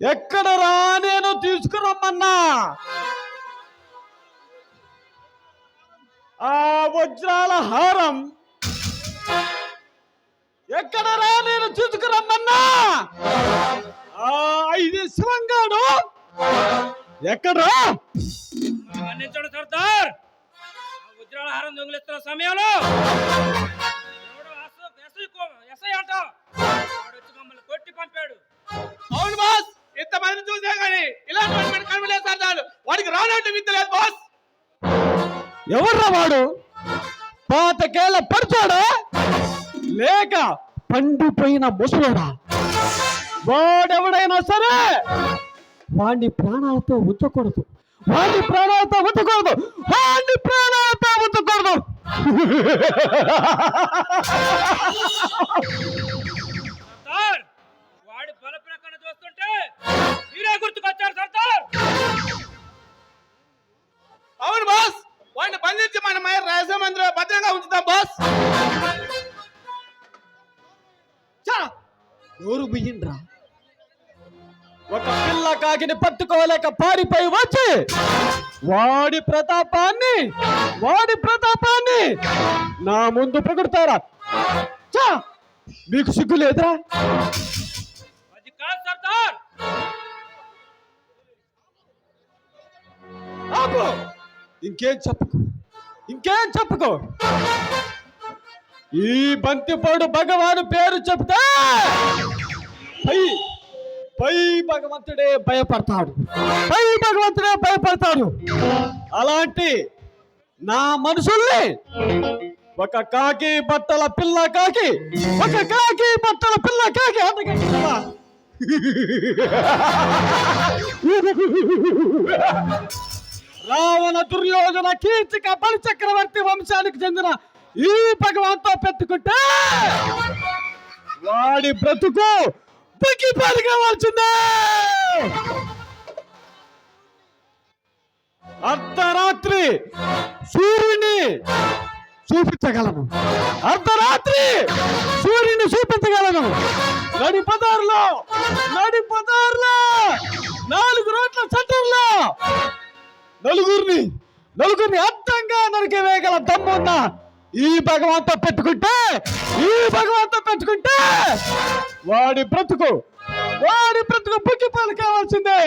ఎక్కడ రా నేను తీసుకురమ్మన్నా ఆ వజ్రాల హారం ఎక్కడ రా నేను తీసుకురమ్మన్నా ఆ 5 శివంగాడు ఎక్కడా మన్నించండి సర్దార్. వజ్రాల హారం దొంగిలిస్తున్న సమయంలో ఎస్ఐ అంట వచ్చి మమ్మల్ని కొట్టి పంపాడు. అవును బాస్, ఇంతమంది చూసా కానీ ఇలాంటి కనబడలేదు సర్దార్. వాడికి రానట్టు విద్య లేదు బాస్. ఎవర్రా వాడు? పాతకేళ్ళ పడుచాడా లేక పండిపోయిన ముసలోడా? వాడెవడైనా సరే వాడిని ప్రాణాలతో ఉంచకూడదు, వాడిని ప్రాణాలతో ఉంచకూడదు, వాడిని ప్రాణాలతో ఉంచకూడదు. వాడి బల ప్రకటన చూస్తుంటే మీరే గుర్తుకొచ్చారు సర్దార్. అవును బాస్, వాడిని బంధించి మన రాజమండ్రిలో భద్రంగా ఉంచుతాం బాస్. నోరు బియ్యండ్రా. ఒక పిల్ల కాకిని పట్టుకోలేక పారిపోయి వచ్చి వాడి ప్రతాపాన్ని నా ముందు పొగుడతారా? మీకు సిగ్గు లేదురా? అది కాదు సర్దార్. చెప్పు. ఇంకేం చెప్పుకో. ఈ బంతిపోడు భగవాను పేరు చెప్తే పై భగవంతుడే భయపడతాడు. అలాంటి నా మనుషుల్ని ఒక కాకి బట్టల పిల్ల కాకి అందుకంటున్నావా? రావణ దుర్యోధన కీర్తిక బలి చక్రవర్తి వంశానికి చెందిన ఈ భగవంతో పెట్టుకుంటే వాడి బ్రతుకు బుగ్గిపాలు కావాల్సిందే. అర్ధరాత్రి సూర్యుని చూపించగలను. నడి పదార్లో 4 రోడ్ల సెంటర్లో నలుగురిని అర్థంగా నరికి వేయగల దమ్మున్న ఈ భగవంతో పెట్టుకుంటే వాడి బ్రతుకు బుగ్గిపాలు కావాల్సిందే.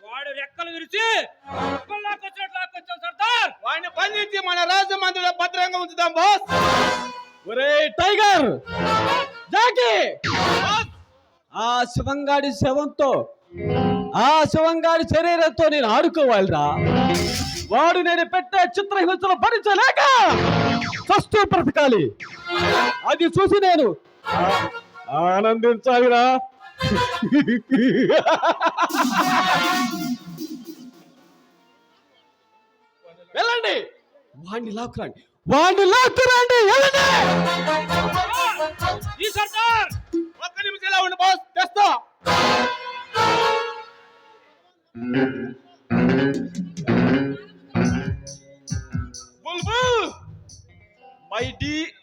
వాడు రెక్కలు విరిచి సర్దార్. వాడిని బంధించి మన రాజమండ్రిలో భద్రంగా ఉంచుదాం బాస్. ఒరే టైగర్ జాకీ, ఆ శివంగాడి శరీరంతో నేను ఆడుకోవాలిరా. వాడు నేను పెట్టే చిత్రహింసలు భరించలేక చస్తూ బ్రతకాలి. అది చూసి నేను ఆనందించాలిరా. వెళ్ళండి, వాడిని లాక్కురండి. వెళ్ళండి. ఈ సర్దార్ ఒక్క నిమిషం ఇలా ఉండు బాస్, తెస్తా. బుల్బుల్,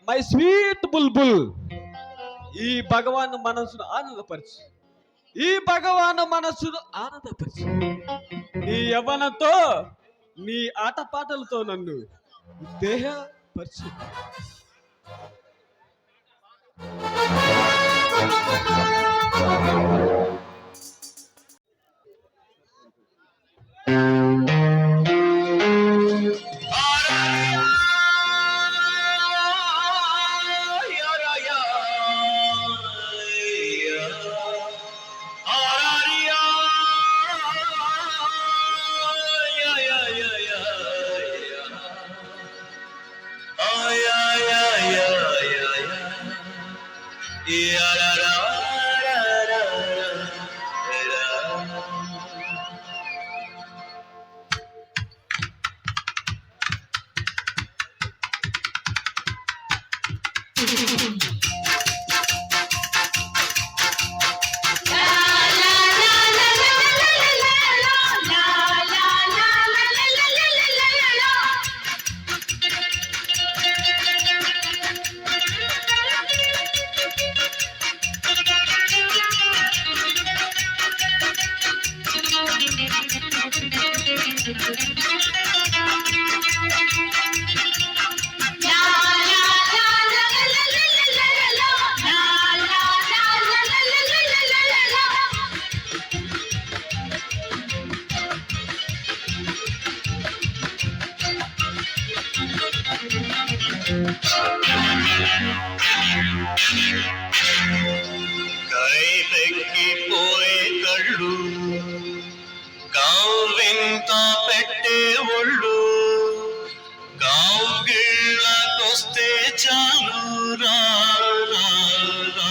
మై స్వీట్ బుల్బుల్, ఈ భగవాన్ మనసును ఆనందపరిచి నీ యవ్వనంతో నీ ఆటపాటలతో నన్ను దేహపరిచి కైపెక్కిపోయే కళ్ళు కావింత పెట్టే ఒళ్ళు కావుగిళ్ళకొస్తే చాలు రా రా, రా.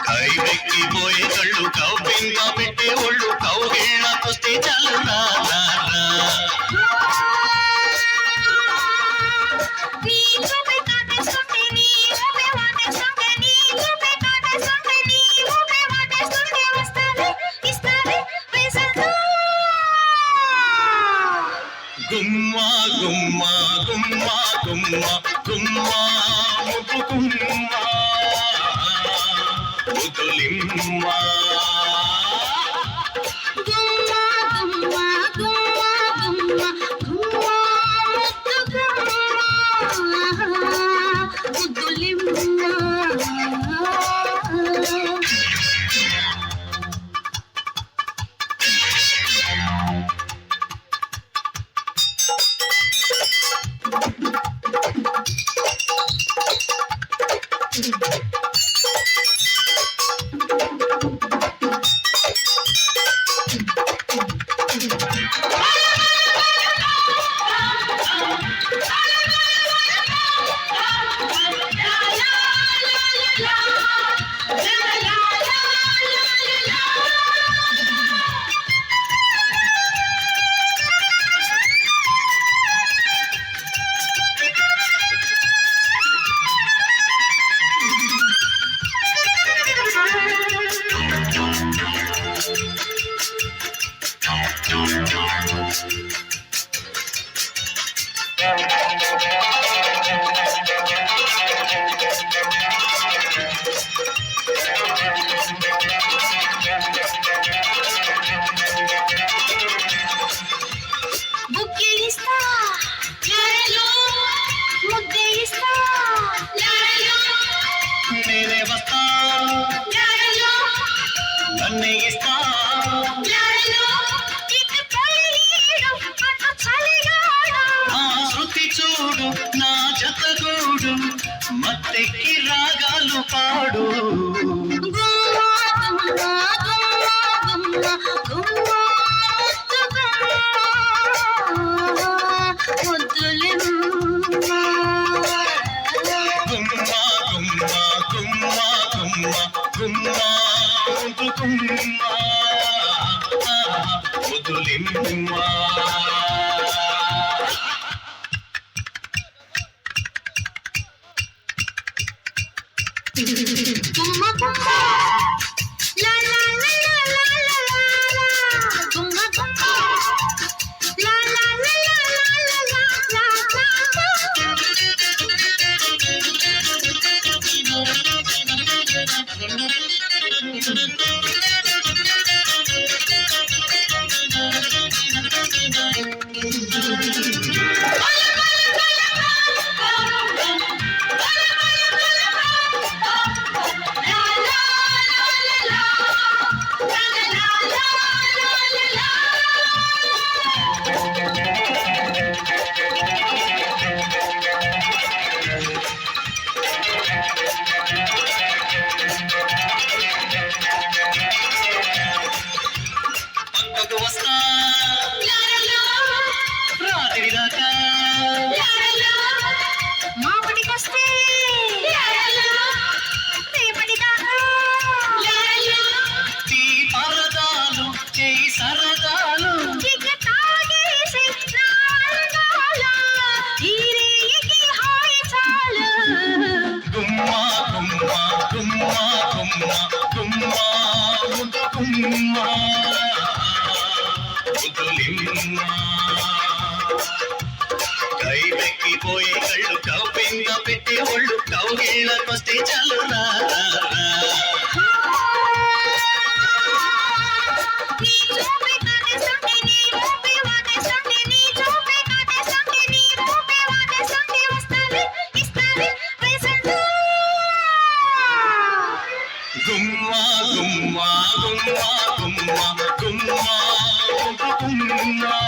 కైపెక్కిపోయే కళ్ళు కావింత పెట్టే ఒళ్ళు కావుగిళ్ళకొస్తే చాలు రా రా, రా. గుమ్మా గుమ్మా గుమ్మా గుమ్మా గుమ్మా ముద్దు గుమ్మా ముద్దులిమ్మా ముద్దులిమ్మా నేనే వస్తా నన్నే ఇస్తా ఆ శృతి చూడు నా జతగూడు మత్తెక్కి రాగాలు పాడు గుమ్మా గుమ్మా గుమ్మా గుమ్మా గుమ్మా గుమ్మా ముద్దులిమ్మా పక్కకు వస్తా రాత్రి దాకా మాపటికొస్తే రేపటిదాకా తీ పరదాలు చేయి సరదాలు ఇక తాగేసి నా అందాల ఈ రేయికి హాయి చాలు గుమ్మా గుమ్మా గుమ్మా గుమ్మా గుమ్మా ముద్దు గుమ్మా ముద్దులిమ్మా కైపెక్కిపోయే కళ్ళు కవ్వింద పెట్టి ఒళ్ళు కౌగిళ్ళకొస్తే చాలు రా రా, రా. నీ చూపే కాటేస్తుంటే నీ ఊపే వాటేస్తుంటే నీ చూపే కాటేస్తుంటే నీ ఊపే వాటేస్తుంటే వస్తాది ఇస్తాది ప్రెజెంట్ గుమ్మా గుమ్మా గుమ్మా గుమ్మా గుమ్మా గుమ్మా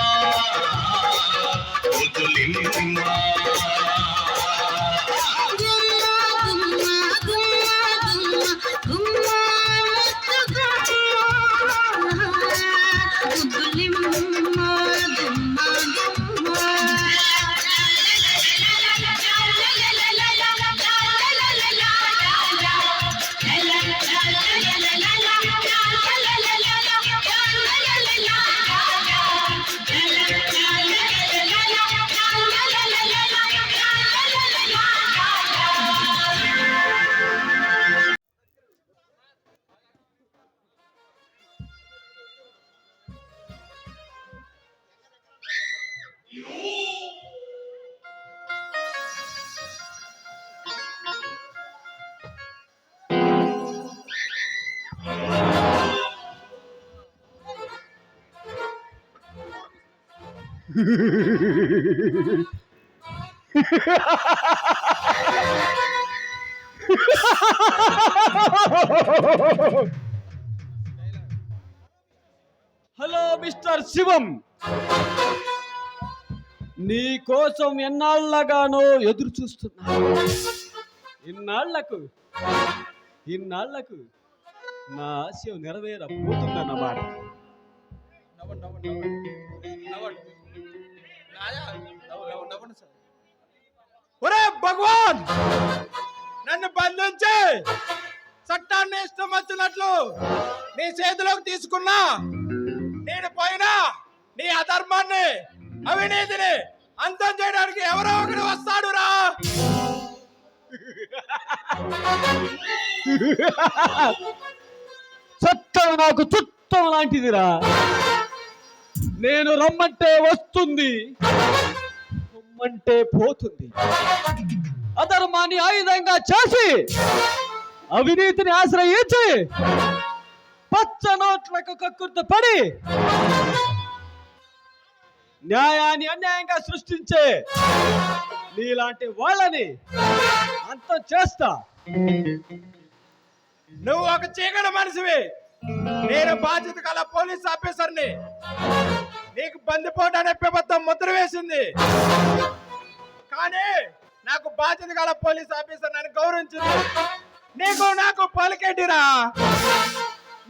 ముద్దులిమ్మా హలో మిస్టర్ శివం, నీ కోసం ఎన్నాళ్ళగానో ఎదురు చూస్తున్నా. ఇన్నాళ్లకు నా ఆశయం నెరవేరబోతుందన్నమాట. ఒరే భగవాన్, నన్ను బంధించి చట్టాన్ని ఇష్టం వచ్చినట్లు నీ చేతిలోకి తీసుకున్నా, నేను పోయినా నీ అధర్మాన్ని అవినీతిని అంతం చేయడానికి ఎవరో ఒకడు వస్తాడురా. చట్టం నాకు చుట్టం లాంటిదిరా. నేను రమ్మంటే వస్తుంది, పొమ్మంటే పోతుంది. అధర్మాన్ని ఆయుధంగా చేసి అవినీతిని ఆశ్రయించి పచ్చ నోట్లకు కక్కుర్తి పడి న్యాయాన్ని అన్యాయంగా సృష్టించే నీలాంటి వాళ్ళని అంతం చేస్తా. నువ్వు ఒక చీకటి మనిషివి, నేను బాధ్యత గల పోలీస్ ఆఫీసర్ని. నీకు బందిపోటు అనే ప్రభుత్వం ముద్ర వేసింది, కానీ నాకు బాధ్యత గల పోలీస్ ఆఫీసర్ నన్ను గౌరవించింది. నీకు నాకు పలికేటిరా.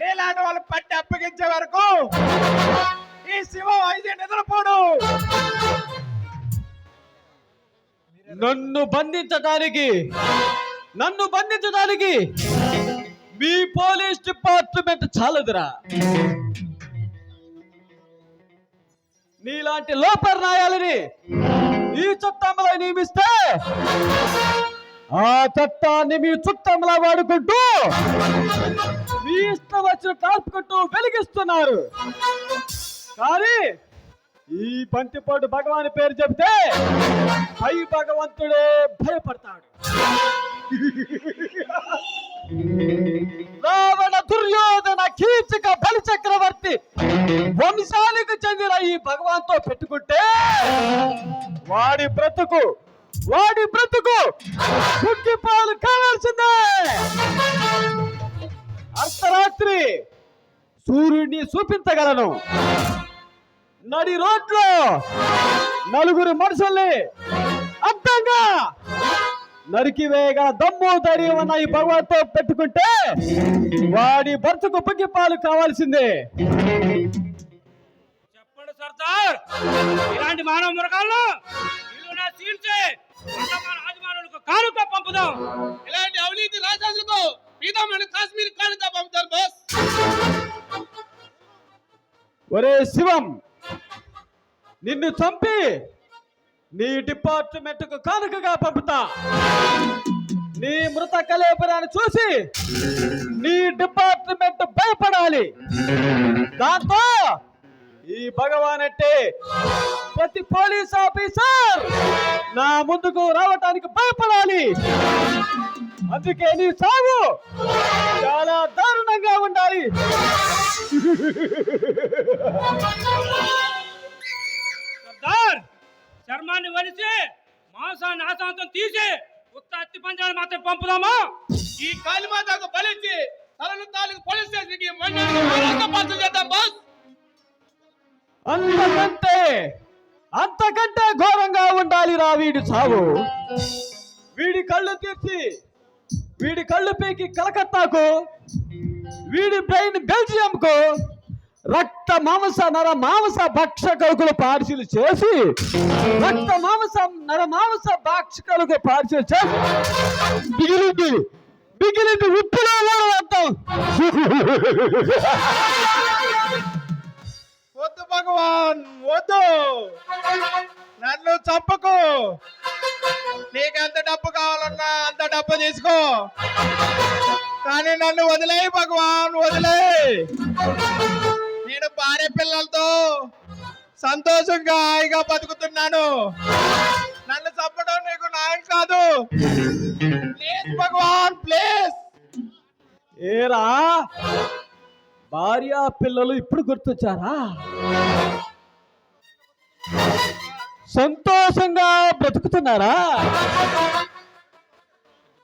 నీలాంటి వాళ్ళు పట్టి అప్పగించే వరకు ఈ శివం అయితే నిద్రపోడు. నన్ను బంధించడానికి మీ పోలీస్ డిపార్ట్మెంట్ చాలదురా. నీలాంటి లోపర్ నాయాలని ఈ చట్టంలో నియమిస్తే ఆ చట్టాన్ని మీ చుట్టంలా వాడుకుంటూ మీ ఇష్టం వచ్చిన కాల్పుకుంటూ వెలిగిస్తున్నారు. కానీ ఈ బంతిపోటు భగవాన్ పేరు చెప్తే పై భగవంతుడే భయపడతాడు. రావణ, దుర్యోధన, కీచక, బలి చక్రవర్తి వంశానికి చెందిన ఈ భగవాన్తో పెట్టుకుంటే వాడి బ్రతుకు కుక్కిపాలు కావాల్సిందే. అర్ధరాత్రి సూర్యుడిని చూపించగలను. నడి రోడ్లో నలుగురు మనుషుల్ని అడ్డంగా నరికివేయగల దమ్ము ధైర్యం ఉన్న ఈ భగవంతో పెట్టుకుంటే వాడి భర్తకు పుగ్గిపాలు కావాల్సిందే. చెప్పండి సర్దార్, ఇలాంటి మానవ మృగాలను ఇల్లునా చీల్చి ఆదిమానవులకు కానుక పంపుదాం. ఇలాంటి అవినీతి రాజాలకు పీతాంబరుని కాశ్మీర్ కానుక పంపుతారు బాస్. ఒరే శివం, నిన్ను చంపి నీ డిపార్ట్మెంట్ కు కానుకగా పంపుతా. నీ మృత కలేపరాన్ని చూసి నీ డిపార్ట్మెంట్ భయపడాలి. దాంతో ఈ భగవాన్ అంటే ప్రతి పోలీస్ ఆఫీసర్ నా ముందుకు రావటానికి భయపడాలి. అందుకే నీ సాగు చాలా దారుణంగా ఉండాలి. సర్దార్, చర్మాన్ని వలిసి మాంసాన్ని ఆశాంతం తీసి ఉత్త అత్తి పంజాలు మాత్రం పంపుదామా? ఈ కాళీమాతకు బలించి తలను తాలూకు పోలీస్ స్టేషన్కి మండలి చేద్దాం బాస్. అంతకంటే ఘోరంగా ఉండాలి రా వీడి సాగు. వీడి కళ్ళు పీకి కలకత్తాకు, వీడి బ్రెయిన్ బెల్జియంకు, రక్త మాంస నర మాంస భక్షకులు పార్సిల్ చేసి రక్త మాంస నర మాంస భక్షకులకు పార్సిల్ చేసి మిగిలింది ఉప్పులో అంటాం. వద్దు భగవాన్, వద్దు, నన్ను చంపకు. నీకెంత డబ్బు కావాలన్నా అంత డబ్బు తీసుకో, కానీ నన్ను వదిలేయి భగవాన్, వదిలేయి. నేను భార్య పిల్లలతో సంతోషంగా హాయిగా బతుకుతున్నాను. నన్ను చంపడం నీకు న్యాయం కాదు. Please Bhagavan, please. ఏరా, భార్య పిల్లలు ఇప్పుడు గుర్తొచ్చారా? సంతోషంగా బ్రతుకుతున్నారా?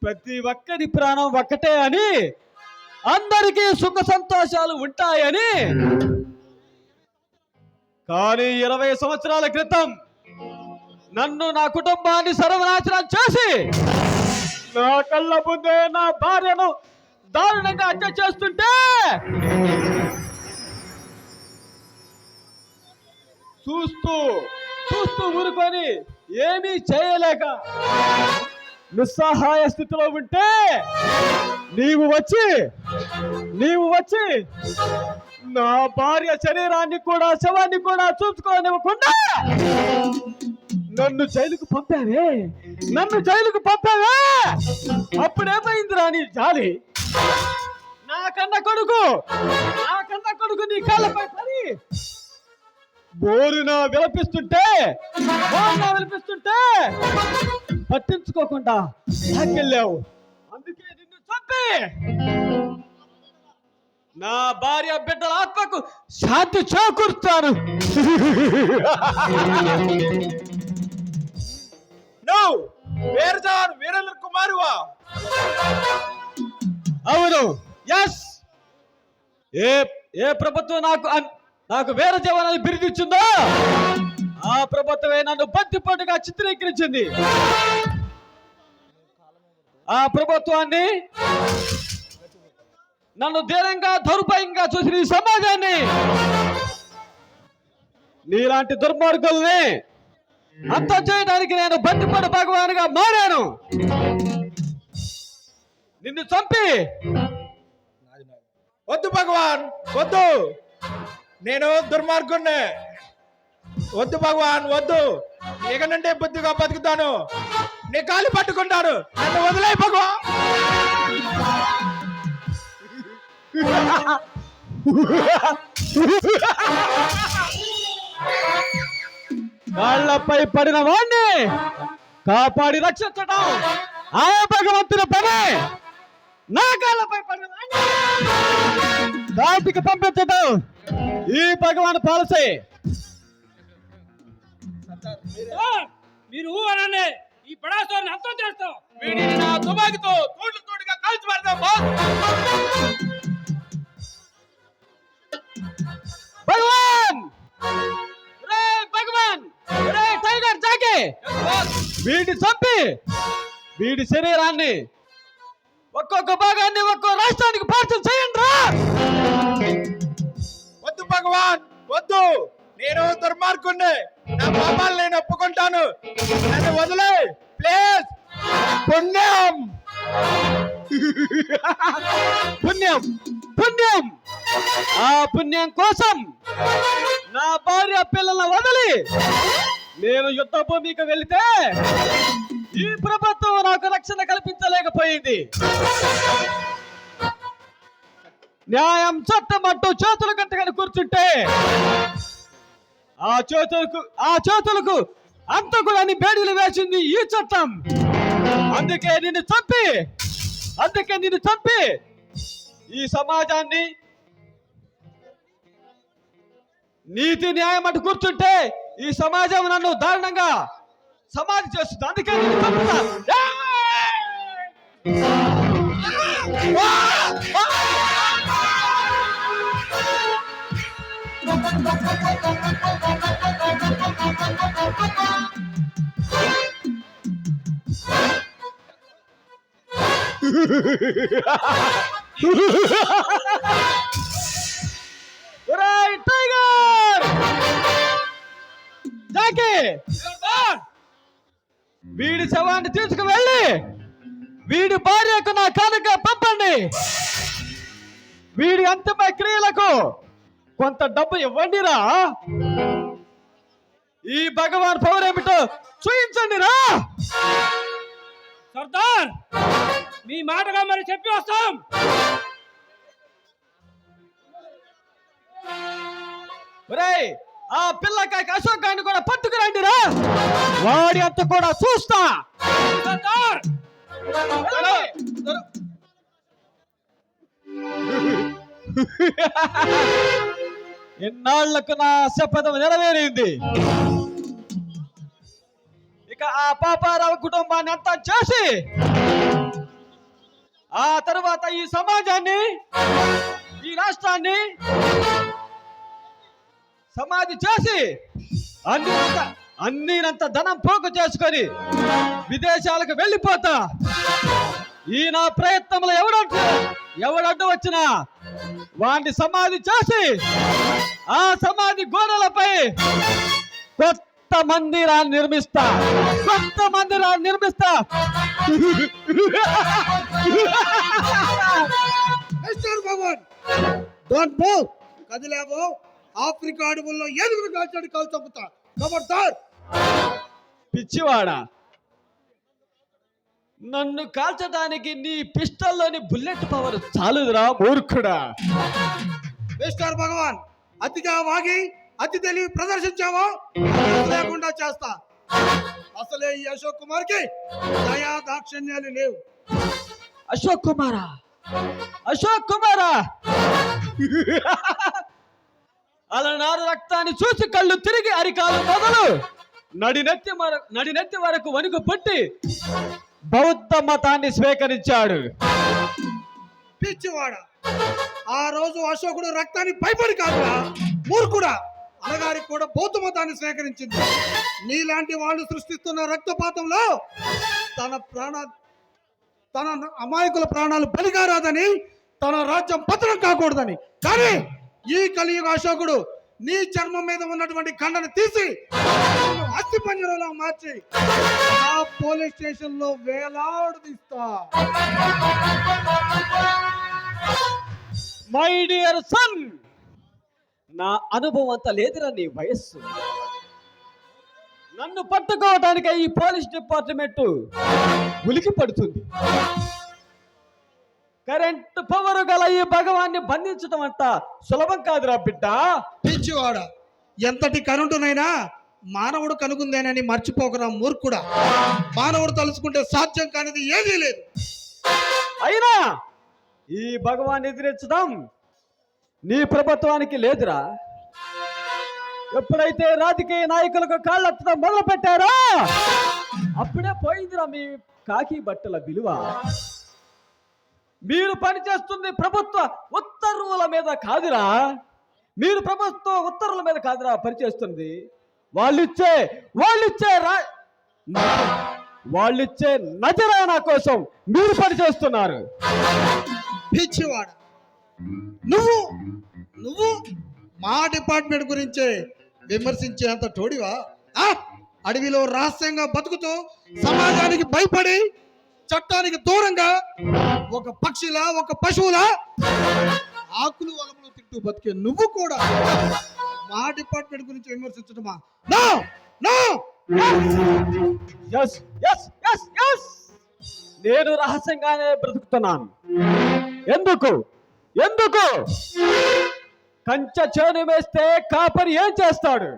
ప్రతి ఒక్కరి ప్రాణం ఒక్కటే అని, అందరికీ సుఖ సంతోషాలు ఉంటాయని. కానీ 20 సంవత్సరాల క్రితం నన్ను, నా కుటుంబాన్ని సర్వనాశనం చేసి నా కళ్ళ ముందే నా భార్యను దారుణంగా హత్య చేస్తుంటే చూస్తూ చూస్తూ ఊరుకొని ఏమీ చేయలేక నిస్సహాయ స్థితిలో ఉంటే నీవు వచ్చి నా భార్య శరీరాన్ని కూడా శవాన్ని కూడా చూసుకోనివ్వకుండా నన్ను జైలుకు పంపావే అప్పుడేమైందిరా నీ జాలి నా కన్న కొడుకు నీ కాళ్ళపై పడి బోరున విలపిస్తుంటే పట్టించుకోకుండా నాకెళ్ళావు. అందుకే నిన్ను చంపి నా భార్య బిడ్డల ఆత్మకు శాంతి చేకూరుతాను. నువ్వు వీరేంద్ర కుమారువా? అవును, ఎస్. ఏ ప్రభుత్వం నాకు వీర జవానాన్ని బిరుదిచ్చిందో ఆ ప్రభుత్వమే నన్ను బంతిపోటుగా చిత్రీకరించింది. ఆ ప్రభుత్వాన్ని నన్ను ధీరంగా దౌర్భాగ్యంగా చూసిన ఈ సమాజాన్ని నీలాంటి దుర్మార్గుల్ని అంతం చేయడానికి నేను బంతిపోటు భగవానుగా మారాను. నిన్ను చంపి వద్దు భగవాన్, వద్దు. నేను దుర్మార్గుణ్ణి. వద్దు భగవాన్, వద్దు. ఇకనంటే బుద్ధిగా బతుకుతాను. నీ కాలు పట్టుకుంటాను. నన్ను వదిలే భగవాన్. కాళ్లపై పడిన వాణ్ణి కాపాడి రక్షించడం ఆ భగవంతుని పని. నా కాళ్ళపై పడిన వాణ్ణి కాటికి పంపించడం ఈ భగవాన్ పాలసీ. మీరు అనండి, ఈ పడాసోని అంతం చేస్తాం. వీడిని నా తుపాకీతో తోడుగా కాల్చి మారుతాం బాస్. భగవాన్, టైగర్ జాకి, వీడి చంపి వీడి శరీరాన్ని ఒక్కొక్క భాగాన్ని ఒక్కో రాష్ట్రానికి పార్సల్ చేయండి రా. వద్దు భగవాన్, వద్దు. నేను దుర్మార్గుణ్ణి. నా పాపాలు నేను ఒప్పుకుంటాను. నన్ను వదిలే ప్లీజ్. పుణ్యం పుణ్యం పుణ్యం ఆ పుణ్యం కోసం నా భార్య పిల్లలను వదిలి నేను యుద్ధ భూమికి వెళితే ఈ ప్రభుత్వం నాకు రక్షణ కల్పించలేకపోయింది. న్యాయం చట్టం అంటూ చేతులు కట్టుకొని కూర్చుంటే ఆ చేతులకు అంతకులని బేడీలు వేసింది ఈ చట్టం. అందుకే నిన్ను చంపి ఈ సమాజాన్ని నీతి న్యాయం అంటూ కూర్చుంటే ఈ సమాజం నన్ను దారుణంగా సమాధి చేస్తుంది. అందుకే నిన్ను చంపుతా. టైగర్ జాకీ, వీడి శవాన్ని తీసుకువెళ్ళి వీడి భార్యకు నా కానుక పంపండి. వీడి అంతిమ క్రియలకు కొంత డబ్బు ఇవ్వండిరా. ఈ భగవాన్ పవర్ ఏమిటో చూపించండి రా. సర్దార్, మీ మాటగా మరి చెప్పి వస్తాం. ఆ పిల్లకాయకి అశోక్ గారిని కూడా పట్టుకురండి రా. వాడి అంత కూడా చూస్తా. సర్దార్, ఎన్నాళ్లకు నా శపథం నెరవేరింది. ఇక ఆ పాపారావు కుటుంబాన్ని అంతా చేసి ఆ తరువాత ఈ సమాజాన్ని ఈ రాష్ట్రాన్ని సమాధి చేసి అన్నీనంత ధనం పోగు చేసుకొని విదేశాలకు వెళ్ళిపోతా. ఈ నా ప్రయత్నంలో ఎవడడ్డు వచ్చినా వాడిని సమాధి చేసి ఆ సమాధి గోడలపై కొత్త మందిరాన్ని నిర్మిస్తా. Mister Bhagwan, don't move. కదిలేవో ఆఫ్రికా అడవుల్లో ఏనుగురు కాల్చాడు, కాలు చంపుతా. ఖబర్దార్. పిచ్చివాడా, నన్ను కాల్చడానికి నీ పిస్టల్లోని బుల్లెట్ పవర్ చాలుదురా మూర్ఖుడా. మిస్టర్ భగవాన్, అతిగా వాగి అతి తెలివి ప్రదర్శించావో లేకుండా చేస్తా. అసలే ఈ అశోక్ కుమార్ కి దయా దాక్షిణ్యాలు లేవు. అశోక్ కుమారా అలనాడు రక్తాన్ని చూసి కళ్ళు తిరిగి అరికాలు మొదలు నడినెత్తి వరకు వణుకు పుట్టి బౌద్ధ మతాన్ని స్వీకరించాడు. పిచ్చివాడ, ఆ రోజు అశోకుడు రక్తాన్ని భయపడి కాదురా మూర్ఖుడా. అనగారికి కూడా బౌద్ధ మతాన్ని స్వీకరించింది. నీలాంటి వాళ్ళు సృష్టిస్తున్న రక్తపాతంలో తన అమాయకుల ప్రాణాలు బలిగారాదని, తన రాజ్యం పతనం కాకూడదని. కానీ ఈ కలియుగ అశోకుడు నీ చర్మం మీద ఉన్నటువంటి కండను తీసి అస్థి పంజరంలో మార్చి ఆ పోలీస్ స్టేషన్ లో వేలాడదీస్తా. మై డియర్ సన్, నా అనుభవం అంత లేదురా నీ వయస్సు. నన్ను పట్టుకోవటానికి ఈ పోలీస్ డిపార్ట్మెంట్ ఉలికి పడుతుంది. కరెంట్ పవర్ గల ఈ భగవాన్ని బంధించడం అంత సులభం కాదురా బిడ్డ. పిచ్చివాడ, ఎంతటి కరెంటునైనా మానవుడు కనుగొందేనని మర్చిపోకరా మూర్ఖుడా. మానవుడు తలుచుకుంటే సాధ్యం కానిది ఏదీ లేదు. అయినా ఈ భగవాన్ ఎదిరించడం నీ ప్రభుత్వానికి లేదురా. ఎప్పుడైతే రాజకీయ నాయకులకు కాళ్ళెత్తడం మొదలు పెట్టారో అప్పుడే పోయిందిరా మీ కాకి బట్టల విలువ. మీరు పనిచేస్తుంది ప్రభుత్వ ఉత్తర్వుల మీద కాదురా. పనిచేస్తుంది వాళ్ళిచ్చే నజరానా కోసం మీరు పనిచేస్తున్నారు. పిచ్చివాడ, నువ్వు మా డిపార్ట్మెంట్ గురించే విమర్శించేంత తోడివా? అడవిలో రహస్యంగా బతుకుతూ సమాజానికి భయపడి చట్టానికి దూరంగా ఒక పక్షిలా ఒక పశువులా ఆకులు అలములు తింటూ బతికే నువ్వు కూడా మా డిపార్ట్మెంట్ గురించి విమర్శించడమా? No no. నేను రహస్యంగానే బ్రతుకుతున్నాను. ఎందుకు కంచె చేను వేస్తే కాపరి ఏం చేస్తాడు?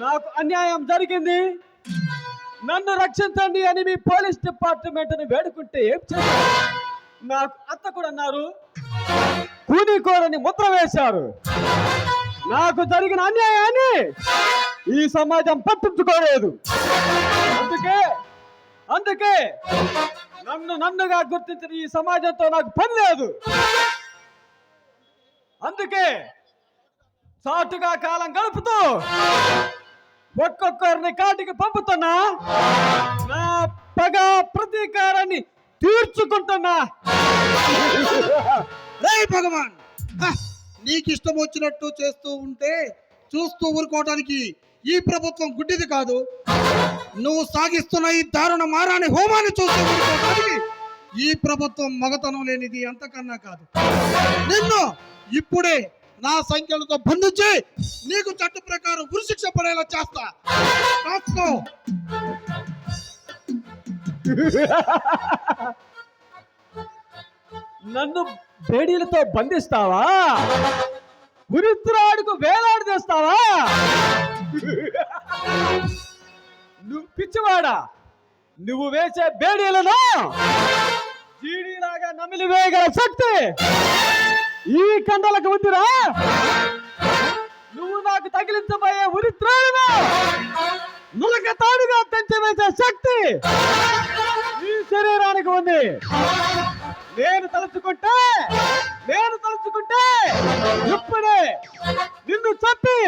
నాకు అన్యాయం జరిగింది, నన్ను రక్షించండి అని మీ పోలీస్ డిపార్ట్మెంట్ని వేడుకుంటే ఏం చేశారు? నాకు అత్త కూడా అన్నారు, కూనికోరని ముద్ర వేశారు. నాకు జరిగిన అన్యాయాన్ని ఈ సమాజం పట్టించుకోలేదు. అందుకే నన్నుగా గుర్తించిన ఈ సమాజంతో నాకు పని లేదు. అందుకే చాటుగా కాలం గడుపుతూ ఒక్కొక్కరిని కాటికి పంపుతున్నా, నా పగ ప్రతీకారాన్ని తీర్చుకుంటున్నా. రే భగవాన్, నీకు ఇష్టం వచ్చినట్టు చేస్తూ ఉంటే చూస్తూ ఊరుకోవడానికి ఈ ప్రభుత్వం గుడ్డిది కాదు. నువ్వు సాగిస్తున్న ఈ దారుణ మారాని హోమాన్ని చూస్తూ ఊరుకోవడానికి ఈ ప్రభుత్వం మగతనం లేనిది అంతకన్నా కాదు. నిన్ను ఇప్పుడే నా సంఖ్యలతో బంధించి నీకు చట్ట ప్రకారం ఉరిశిక్ష పడేలా చేస్తా. రాసుకో. నన్ను బేడీలతో బంధిస్తావా? ఉరిత్రాడుకు వేలాడి చేస్తావా? నువ్వు పిచ్చివాడా, నువ్వు వేసే బేడీలను జీడీలాగా నమిలి వేయగల శక్తి ఈ కండలకు ఉందిరా. నువ్వు నాకు తగిలించబోయే ఉరిత్రాడును నులక తాడుగా పెంచి వేసే శక్తి ఈ శరీరానికి ఉంది. నేను తలుచుకుంటే ఇప్పుడే నిన్ను చంపి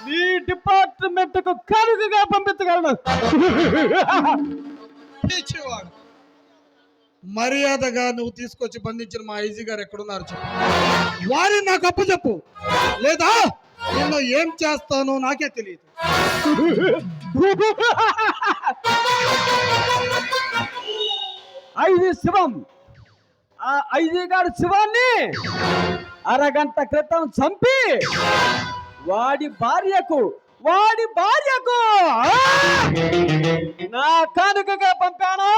నీ డిపార్ట్మెంట్ కు కరువుగా పంపించగలను. పిచ్చివాడు. మర్యాదగా నువ్వు తీసుకొచ్చి బంధించిన మా ఐజీ గారు ఎక్కడున్నారు చెప్పు. వారిని నాకు అప్పు చెప్పు, లేదా నేను ఏం చేస్తానో నాకే తెలియదు. ఐజీ శివం, ఆ ఐజీ గారు శివాన్ని అరగంట క్రితం చంపి వాడి భార్యకు నా కానుకగా పంపాను.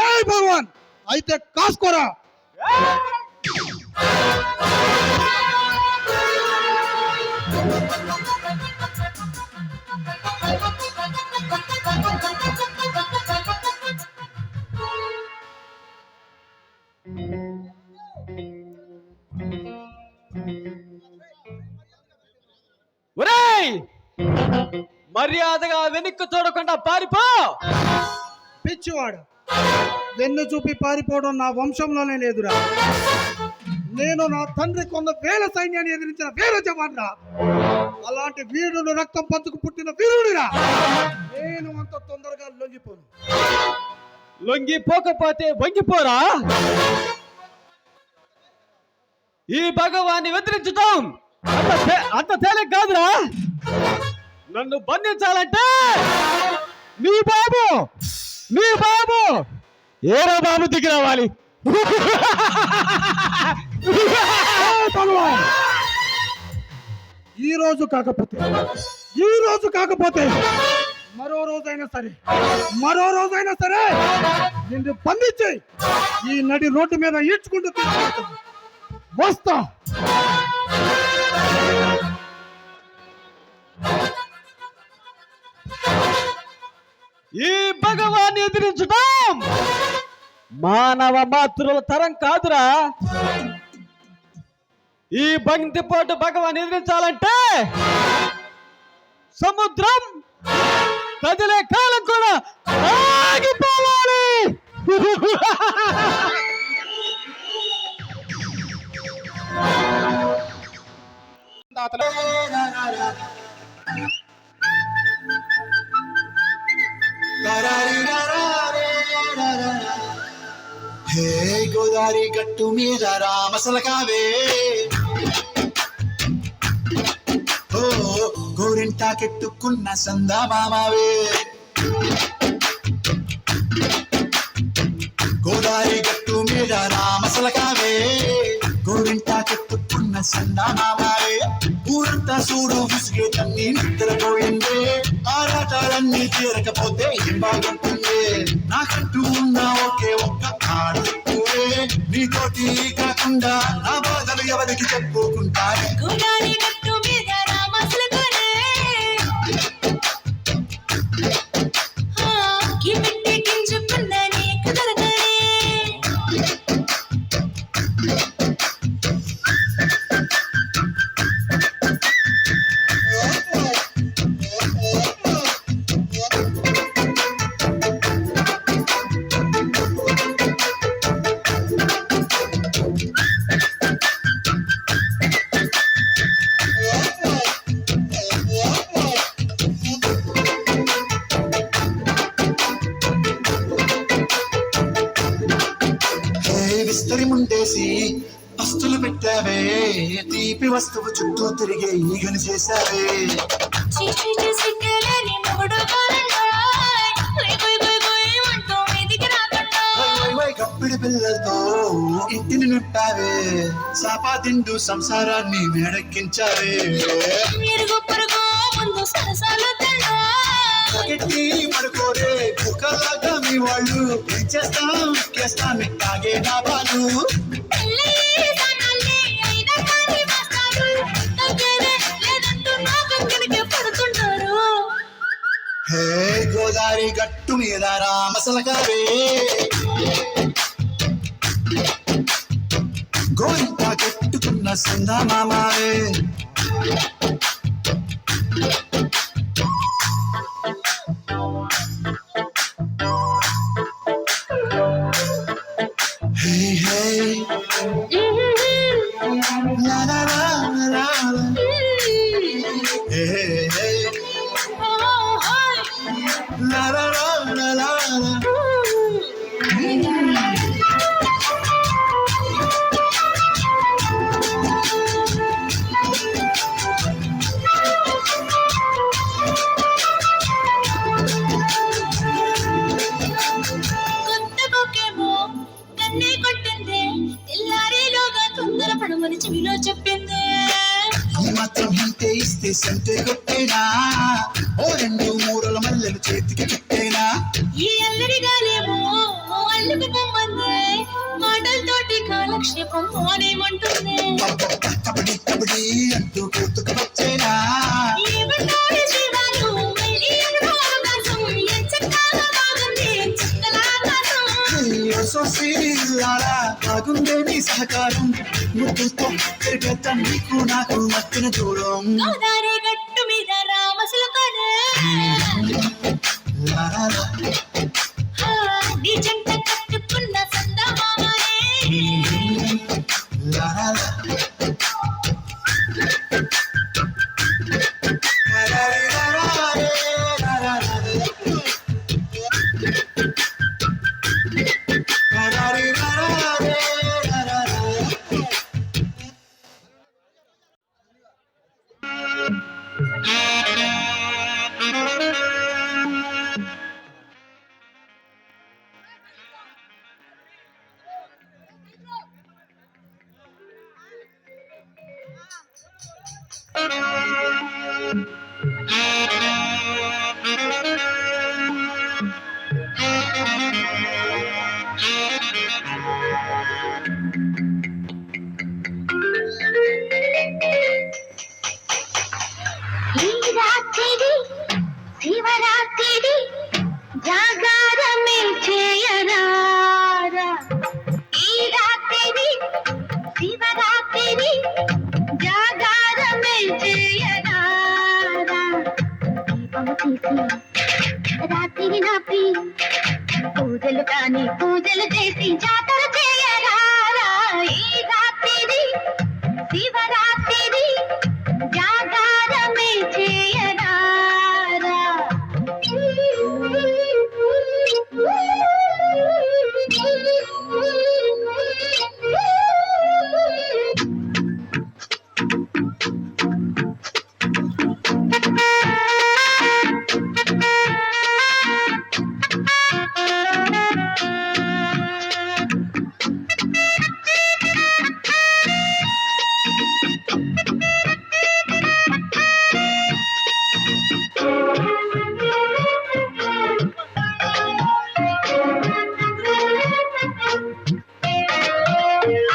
ఏయ్ భగవాన్, అయితే కాసుకోరా. ఒరేయ్, మర్యాదగా వెనక్కి చూడకుండా పారిపో. పిచ్చివాడు, వెన్ను చూపి పారిపోవడం నా వంశంలోనే లేదురా. నేను నా తండ్రి కొంత వేల సైన్యాన్ని ఎదిరించిన వీర జవాన్రా. అలాంటి వీరుడు రక్తం పంచుకు పుట్టిన వీరుడిరా. నేను అంత తొందరగా లొంగిపోను. లొంగిపోకపోతే వంగిపోరా. ఈ భగవాన్ని ఎదిరించటం అంత తేలిక కాదురా. నన్ను బంధించాలంటే నీ బాబు ఏరా బాబు దిగి రావాలి. ఈ రోజు కాకపోతే మరో రోజైనా సరే నిన్ను బంధించి ఈ నడి రోడ్డు మీద ఈడ్చుకుంటూ తీసుకెళ్తాను. వస్తా. ఈ భగవాన్ని ఎదిరించడం మానవ మాతృల తరం కాదురా. ఈ బందిపోటు భగవాన్ని ఎదిరించాలంటే సముద్రం కదిలే కాలం కూడా ఆగిపోవాలి. హే గోదారి గట్టు మీద రామసలకావే, ఓ గోరింటాకెట్టుకున్న సందామామావే. గోదారి గట్టు మీద రామసలకావే, గోరింటాకెట్టుకున్న సందామామావే. ఊరంతా చూడు విసిగే తన్ని నిద్రపోయిందే. ఆరాటాలన్నీ తీరకపోతే ఏం బాగుంటుంది. నాకంటూ ఉన్న ఒకే ఒక్క ఆడుకునే, నీతోటి కాకుండా నా బాధలు ఎవరికి చెప్పుకుంటారే. గుడారి గట్టు మీద రామసలకునే గిపెట్టి గింజుకున్న నీకు దొరకనే. విస్తరి ముండేసి పస్తులు పెట్టావే, తీపి వస్తువు చుట్టూ తిరిగే ఈగని చేశావే. చీచి చేసి కేలేని మొగుడు కాలండాయ్, గుయ్ గుయ్ గుయ్ గుయ్ అంటూ మీదికి రాకుండా. కప్పిడి పిల్లలతో ఇంటిని నింపావే, సాపాదిండు సంసారాన్ని మేడెక్కించావే. ఇరుగు పొరుగు ముందు సరసాలు తిండా, గట్టి పడుకోరే కుక్కలాగా మీ వాళ్ళు. చేస్తాం తాగే డాబాలు. పెళ్ళి దానాల్ని అయినా కానీ వస్తారు. తగ్గేదే లేదంటూ నా వెంకడికే పడుతుంటారు. హే గోదారి గట్టు మీద రామసలకావే, గోరింట కట్టుకున్న సందామామావే. Hey, hey, la la la la la, hey, లా లా లా లా లా లా. కొత్త కొక్కేమో కన్నే కొట్టిందే తెల్లారేలోగా తొందర పడమని చెవిలో చెప్పిందే ఈ మాత్రం ఇంతే ఇస్తే సంతే కొట్టేనా ఓ రెండు మూరల మల్లెలు చేతికి చుట్టేనా ఈ అల్లరి గాలేమో అల్లుకు పొమ్మందే మాటలతోటి కాలక్షేపం అనేమంటుంది కబడ్డీ కబడ్డీ అంటూ కూతుకు వచ్చేనా ఏమంటారు జీవాలు మళ్ళీ ఎన్నో అవకాశం ఎంచక్కాగా బాగుంది చుక్కలాకాశం బాగుందే నీ సహకారం ముద్దుతో తిరిగేత నీకు నాకు మత్తున చూడం గోదావరి గట్టు మీద రామసులకనే నీ జంట కట్టుకున్న సందమామనే ఈ రాత్రి శివరాత్రి జాగారమే చేయరారా ఈ రాత్రి శివరాత్రి జాగారమే చేయరారా దీపము తీసి రాత్రి నాపి పూజలు కాని పూజలు చేసి జాతర చేయరారా ఈ రాత్రి శివరాత్రి జాగారమే చేయరారా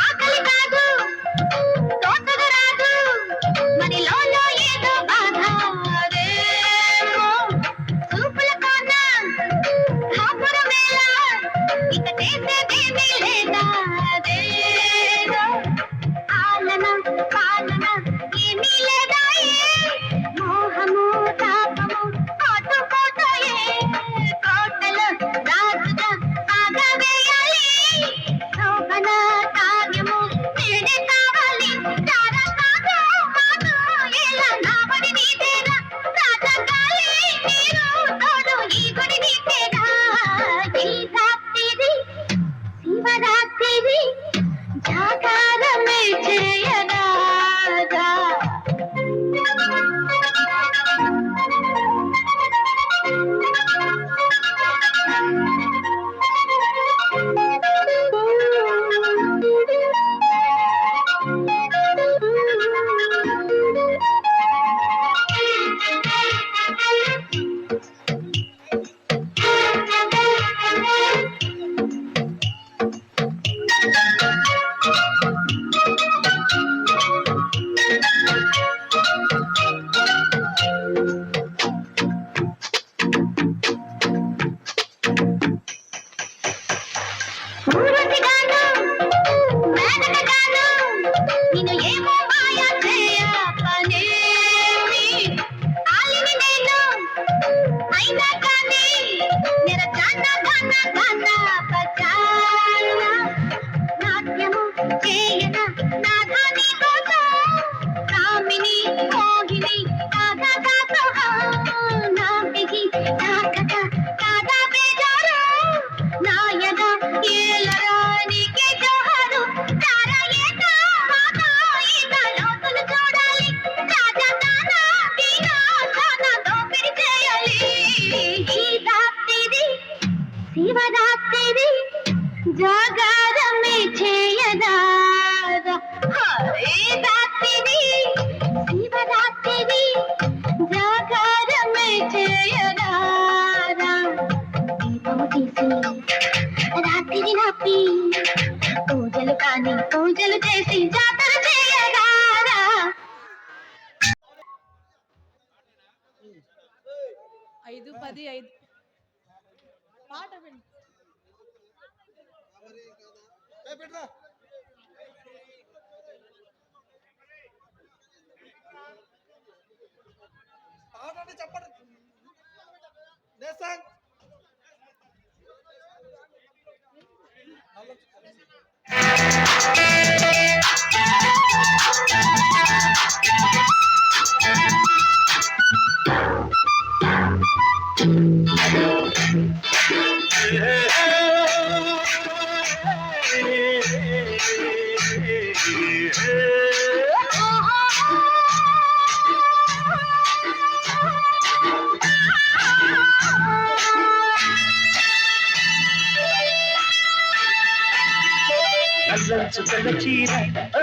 ఆకలి కాదు తోటగా రాదు మరి లోలో ఏదో బాధ రేమో చూపుల కోన కాపుర వేళ ఇక చేసేదేమీ లేదా అదేదో ఆలన పాలన ఏమీ లేదా మోహము తాపము ఆటుపోతాయే కోటలో రాజుగా ఆగవేయాలి శోభన కార్యము నేనే కావాలి రారా కాదు మాను ఎలా నాబడి నీదేరా రాజగాలి నీరు తోడు ఈ గుడి నీదేరా ఈ రాత్రి శివరాత్రి జాగారమే చేయరారా నీకే జోహారు తారా ఏట మాత ఈత లోతులు చూడాలి రాజా నానా దీనా సానా దోపిడి చేయాలి ఈ రాత్రిది శివరాత్రిది జాగారమే చేయదారా హరే రాత్రిది శివరాత్రిది జాగారమే చేయదారా దీపము తీసి రాత్రి నాపి పూజలు కాని పూజలు చేసి జాతర చేయదారా 5:10 పాట విన్ చెప్పండి నల్లంచు తెల్ల చీర ఓ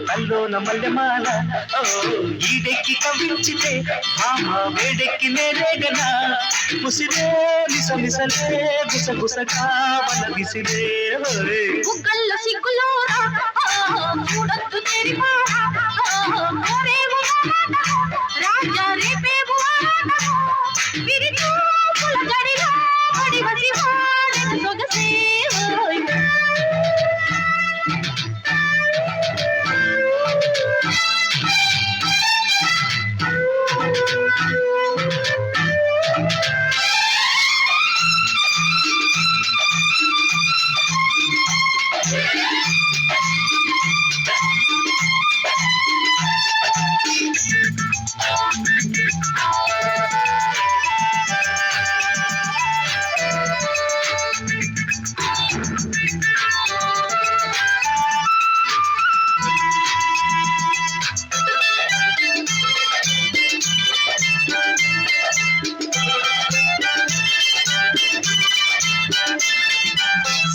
కల్లోన మల్లెమాల ఓ ఈడెక్కి కవ్వించితే మామ వేడెక్కి నేరేగనా ముసిరే మిసమిసలే గుసగుసగా వల విసిరే బుగ్గల్లో సిగ్గులోరా చూడొద్దు తెరిపారా కోరేవు రాజా రేపేవు విరితో పుల గడిలో పడి వసి వాడెను సొగసే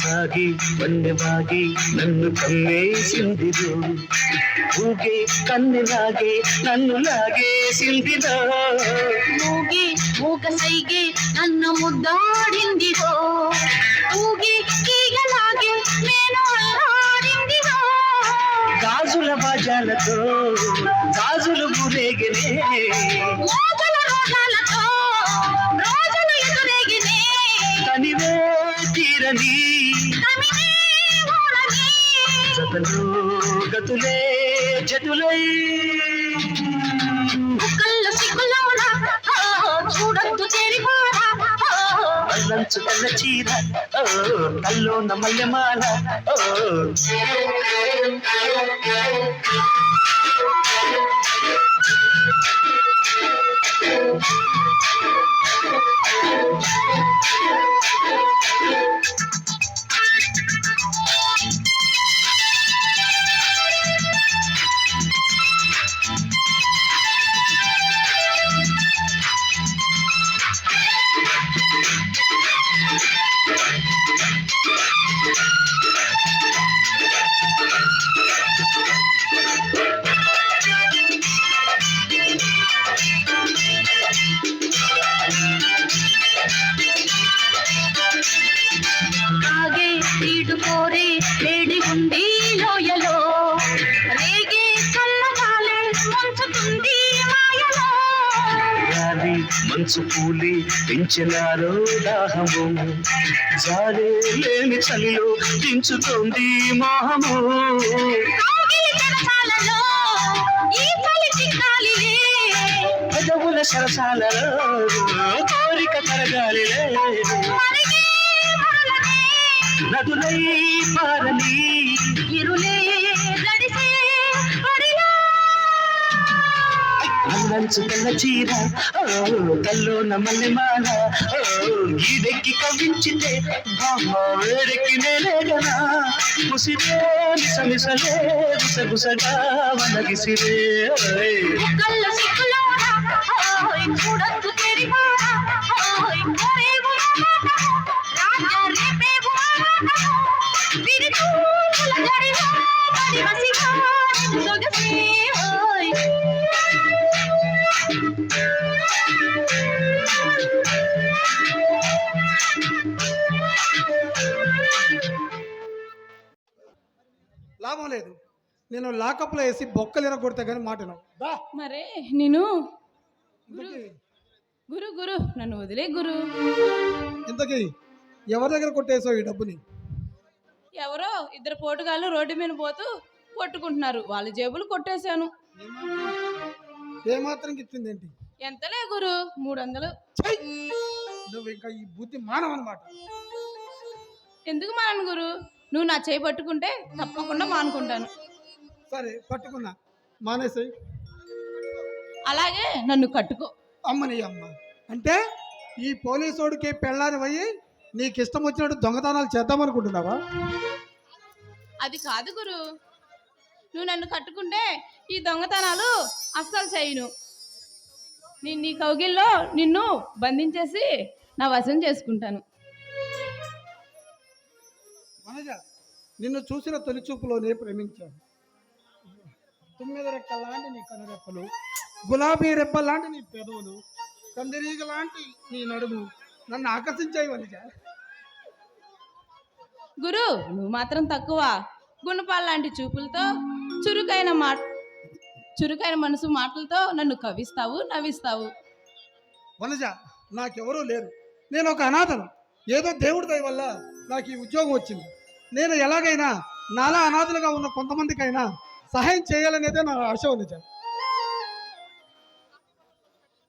సాగి వన్నెವಾಗಿ నన్ను కమ్మేసిందిరు ఊగే కన్నెలాగే నన్ను లాగేసిందిరో మూగి మూగ సైగే నన్ను ముద్దాడిందిరో ఊగి ఈగలాగే నేను అల్లాడిందిరో గాజుల బాజాలతో గాజులు గురేగనే మోజల రోజాలతో రోజులు ఎదురేగినే కనివే తీరని కమినే ఊరని జతలు గతులే జతులై బుగ్గల్లో సిగ్గులోనా చూడొద్దు తెరిపారా అల్లంచు తెల్ల చీర ఓ కల్లోన మల్లెమాల ఓ ఆగే ఈడు కోరే వేడి ఉంది లోయలో రేగే చల్లగాలే ముంచుతుంది మాయలో గాలి మంచు పూలి పెంచినారో దాహము జాలే లేని చలిలో దించుతోంది మోహము ఆగిలి చెరసాలలో ఈ చలి చిక్కాలిలే పెదవుల సరసాలలో కోరిక కరగాలిలే మరిగే మరలనే నదులై పారని ఇరులే గడిసే పడిలా అల్లంచు తెల్ల చీర ఓ కల్లోన మల్లెమాల ఓ ఈడెక్కి కవ్వించితే బామ్మ వేడెక్కి నేలేగనా ముసిరే మిసమిసలే గుసగుసగా వనగిసిరే కళ్ళ సిక్కులోనా ఓయ్ చూడొద్దు తెరివారా ఓయ్ కోరేవు రాజా రేపేవు విరుతుల జడిలో మడివసిగా సొగసే ఓయ్ లాభం లేదు. నేను లాకప్లో వేసి బొక్కలు ఎరగొడితే కానీ మాటను దా. మరే నేను ఇంతకీ గురు గురు నన్ను వదిలే గురు. ఇంతకీ ఎవరి దగ్గర కొట్టేసావు ఈ డబ్బుని? ఎవరో ఇద్దరు పోటుగాళ్ళు రోడ్డు మీద పోతూ కొట్టుకుంటున్నారు, వాళ్ళ జేబులు కొట్టేశాను. ఏమాత్రం ఇచ్చింది ఏంటి? ఎంతలే గురు? 300. ఛై! నువ్వు ఇంకా ఈ బుద్ధి మానవన్నమాట. ఎందుకు మానను గురు? నువ్వు నా చేయి పట్టుకుంటే తప్పకుండా మానుకుంటాను. సరే పట్టుకున్నా, మానేసాయి. అలాగే నన్ను కట్టుకో. అమ్మని అమ్మ అంటే ఈ పోలీసోడికి పెళ్ళాని పోయి నీకు ఇష్టం వచ్చినట్టు దొంగతనాలు చేద్దామనుకుంటున్నావా? అది కాదు గురు, నువ్వు నన్ను కట్టుకుంటే ఈ దొంగతనాలు అస్సలు చేయను. నేను నీ కౌగిల్లో నిన్ను బంధించేసి నా వశం చేసుకుంటాను. వనజ, నిన్ను చూసిన తొలి చూపులోనే ప్రేమించాను. తుమ్మెద రెక్క లాంటి నీ కనురెప్పలు, గులాబీ రెప్ప లాంటి నీ పెదవులు, కందిరీగ లాంటి నీ నడుము నన్ను ఆకర్షించాయి వనజ. గురు నువ్వు మాత్రం తక్కువ. గుణపాల లాంటి చూపులతో చురుకైన మనసు మాటలతో నన్ను కవిస్తావు, నవ్విస్తావు. వనజ, నాకెవరూ లేరు. నేను ఒక అనాథను. ఏదో దేవుడి దయ వల్ల నాకు ఈ ఉద్యోగం వచ్చింది. నేను ఎలాగైనా నాలా అనాథలుగా ఉన్న కొంతమందికైనా సహాయం చేయాలనేదే నా ఆశ వనజ.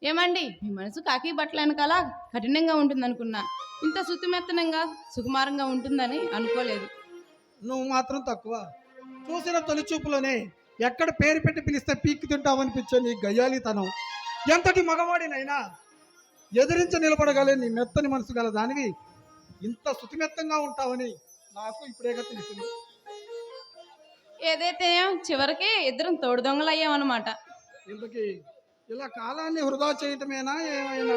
ఏమండి, మీ మనసు కాకి బట్టల వెనకాల కఠినంగా ఉంటుందనుకున్నా, ఇంత శుతిమెత్తనంగా సుకుమారంగా ఉంటుందని అనుకోలేదు. నువ్వు మాత్రం తక్కువ. చూసిన తొలి చూపులోనే ఎక్కడ పేరు పెట్టి పిలిస్తే పీక్కి తింటావనిపించే నీ గయ్యాలితనం ఎంతటి మగవాడినైనా ఎదిరించి నిలబడగలే నీ మెత్తని మనసు గల దానివి ఇంత శుతిమెత్తంగా ఉంటావని నాకు ఇప్పుడేగా తెలిసింది. ఏదైతే చివరికి ఇద్దరం తోడు దొంగలు అయ్యామన్నమాట. ఇంతకీ ఇలా కాలాన్ని వృధా చేయటమేనా ఏమైనా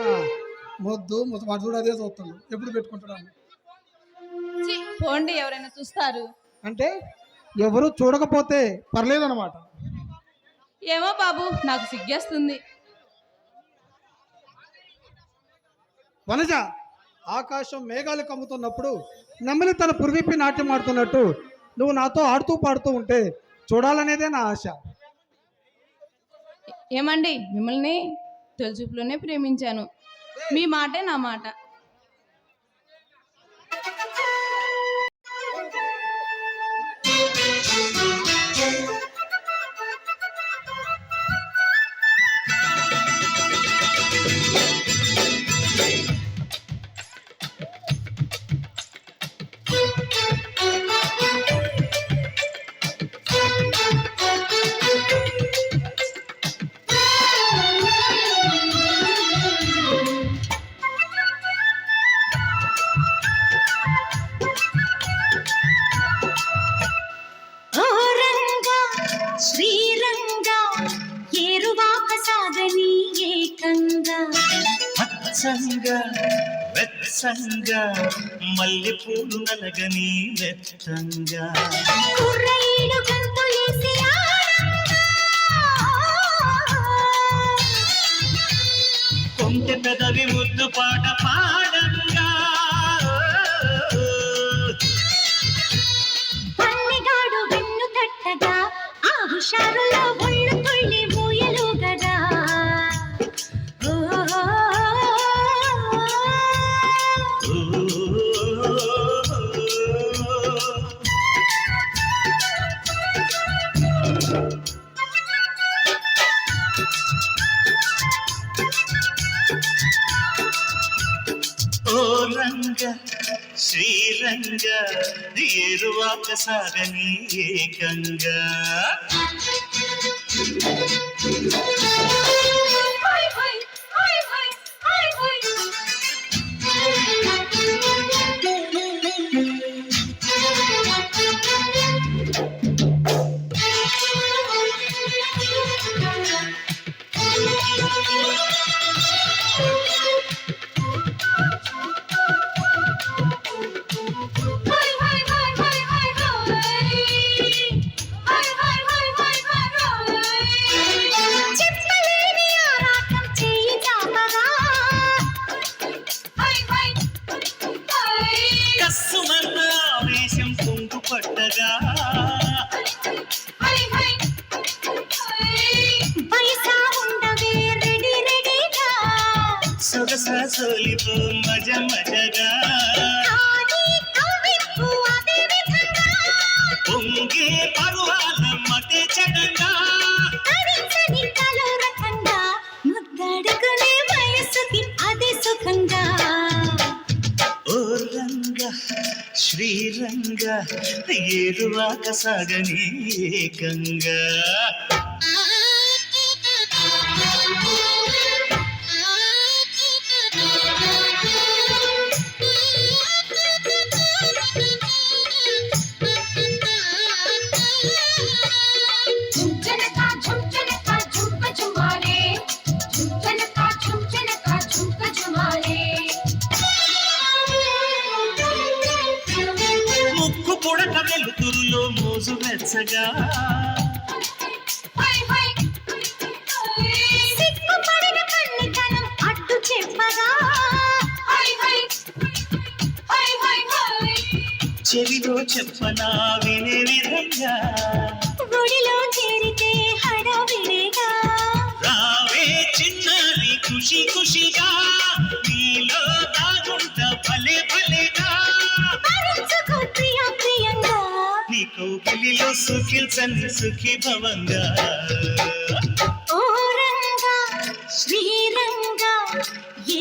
మొద్దు ముసమాడు అదే చూస్తాను ఎప్పుడు పెట్టుకుంటాడు? ఛీ, పోండి, ఎవరైనా చూస్తారు. అంటే ఎవరు చూడకపోతే పర్లేదన్నమాట. ఏమో బాబు, నాకు సిగ్గేస్తుంది. వనజ, ఆకాశం మేఘాలు కమ్ముతున్నప్పుడు నెమ్మలి తన పురివిప్పి నాట్యం ఆడుతున్నట్టు నువ్వు నాతో ఆడుతూ పాడుతూ ఉంటే చూడాలనేదే నా ఆశ. ఏమండి, మిమ్మల్ని తొలిచూపులోనే ప్రేమించాను. మీ మాటే నా మాట. శ్రీరంగా ఏరువాక సాగని ఏకంగా పచ్చంగా వెచ్చంగా మల్లెపూలు నలగని వెచ్చంగా కుర్రయ్యలు గంతులేసి కొంటె పెదవి ముద్దు పాట పాడంగా పల్లెగాడు వెన్ను తట్టగా ఆ హుషారులో ఒళ్ళు తుళ్ళి ఊయలు గదా. ఓ రంగ శ్రీరంగ ఏరువాక సాగని ఏకంగా హై హై హై హై హై హై మజగా హై హై పైసా ఉండవే రెడీ రెడీగా సొగస సోలిపో మజ మజగా ఆది కవికు అదే విధంగా పొంగే పర్వాల మతే చడంగా తరించని కలో రకంగా ముద్దడుకునే వయసుకి అదే సుఖంగా ఓ రంగ శ్రీరంగ ఏరువాక సాగని ఏకంగా झुमझनका झुमझनका झुमका झुमारे झुमझनका झुमझनका झुमका झुमारे ముక్కు పుడక వెలుతురులో మోజు వెచ్చగా హై హై సిగ్గుపడిన కన్నితనం అడ్డు చెప్పగా హై హై హై హై హై చెవిలో చెప్పనా వినే విధంగా గుడిలో చేరితే హడావిడిగా రావే చిన్నారి ఖుషి ఖుషిగా నీలో దాగుంట భలే భలేగా భరించుకో ప్రియా ప్రియంగా నీ కౌగిలిలో సుఖించని సుఖీ భవంగా ఓ రంగా శ్రీరంగా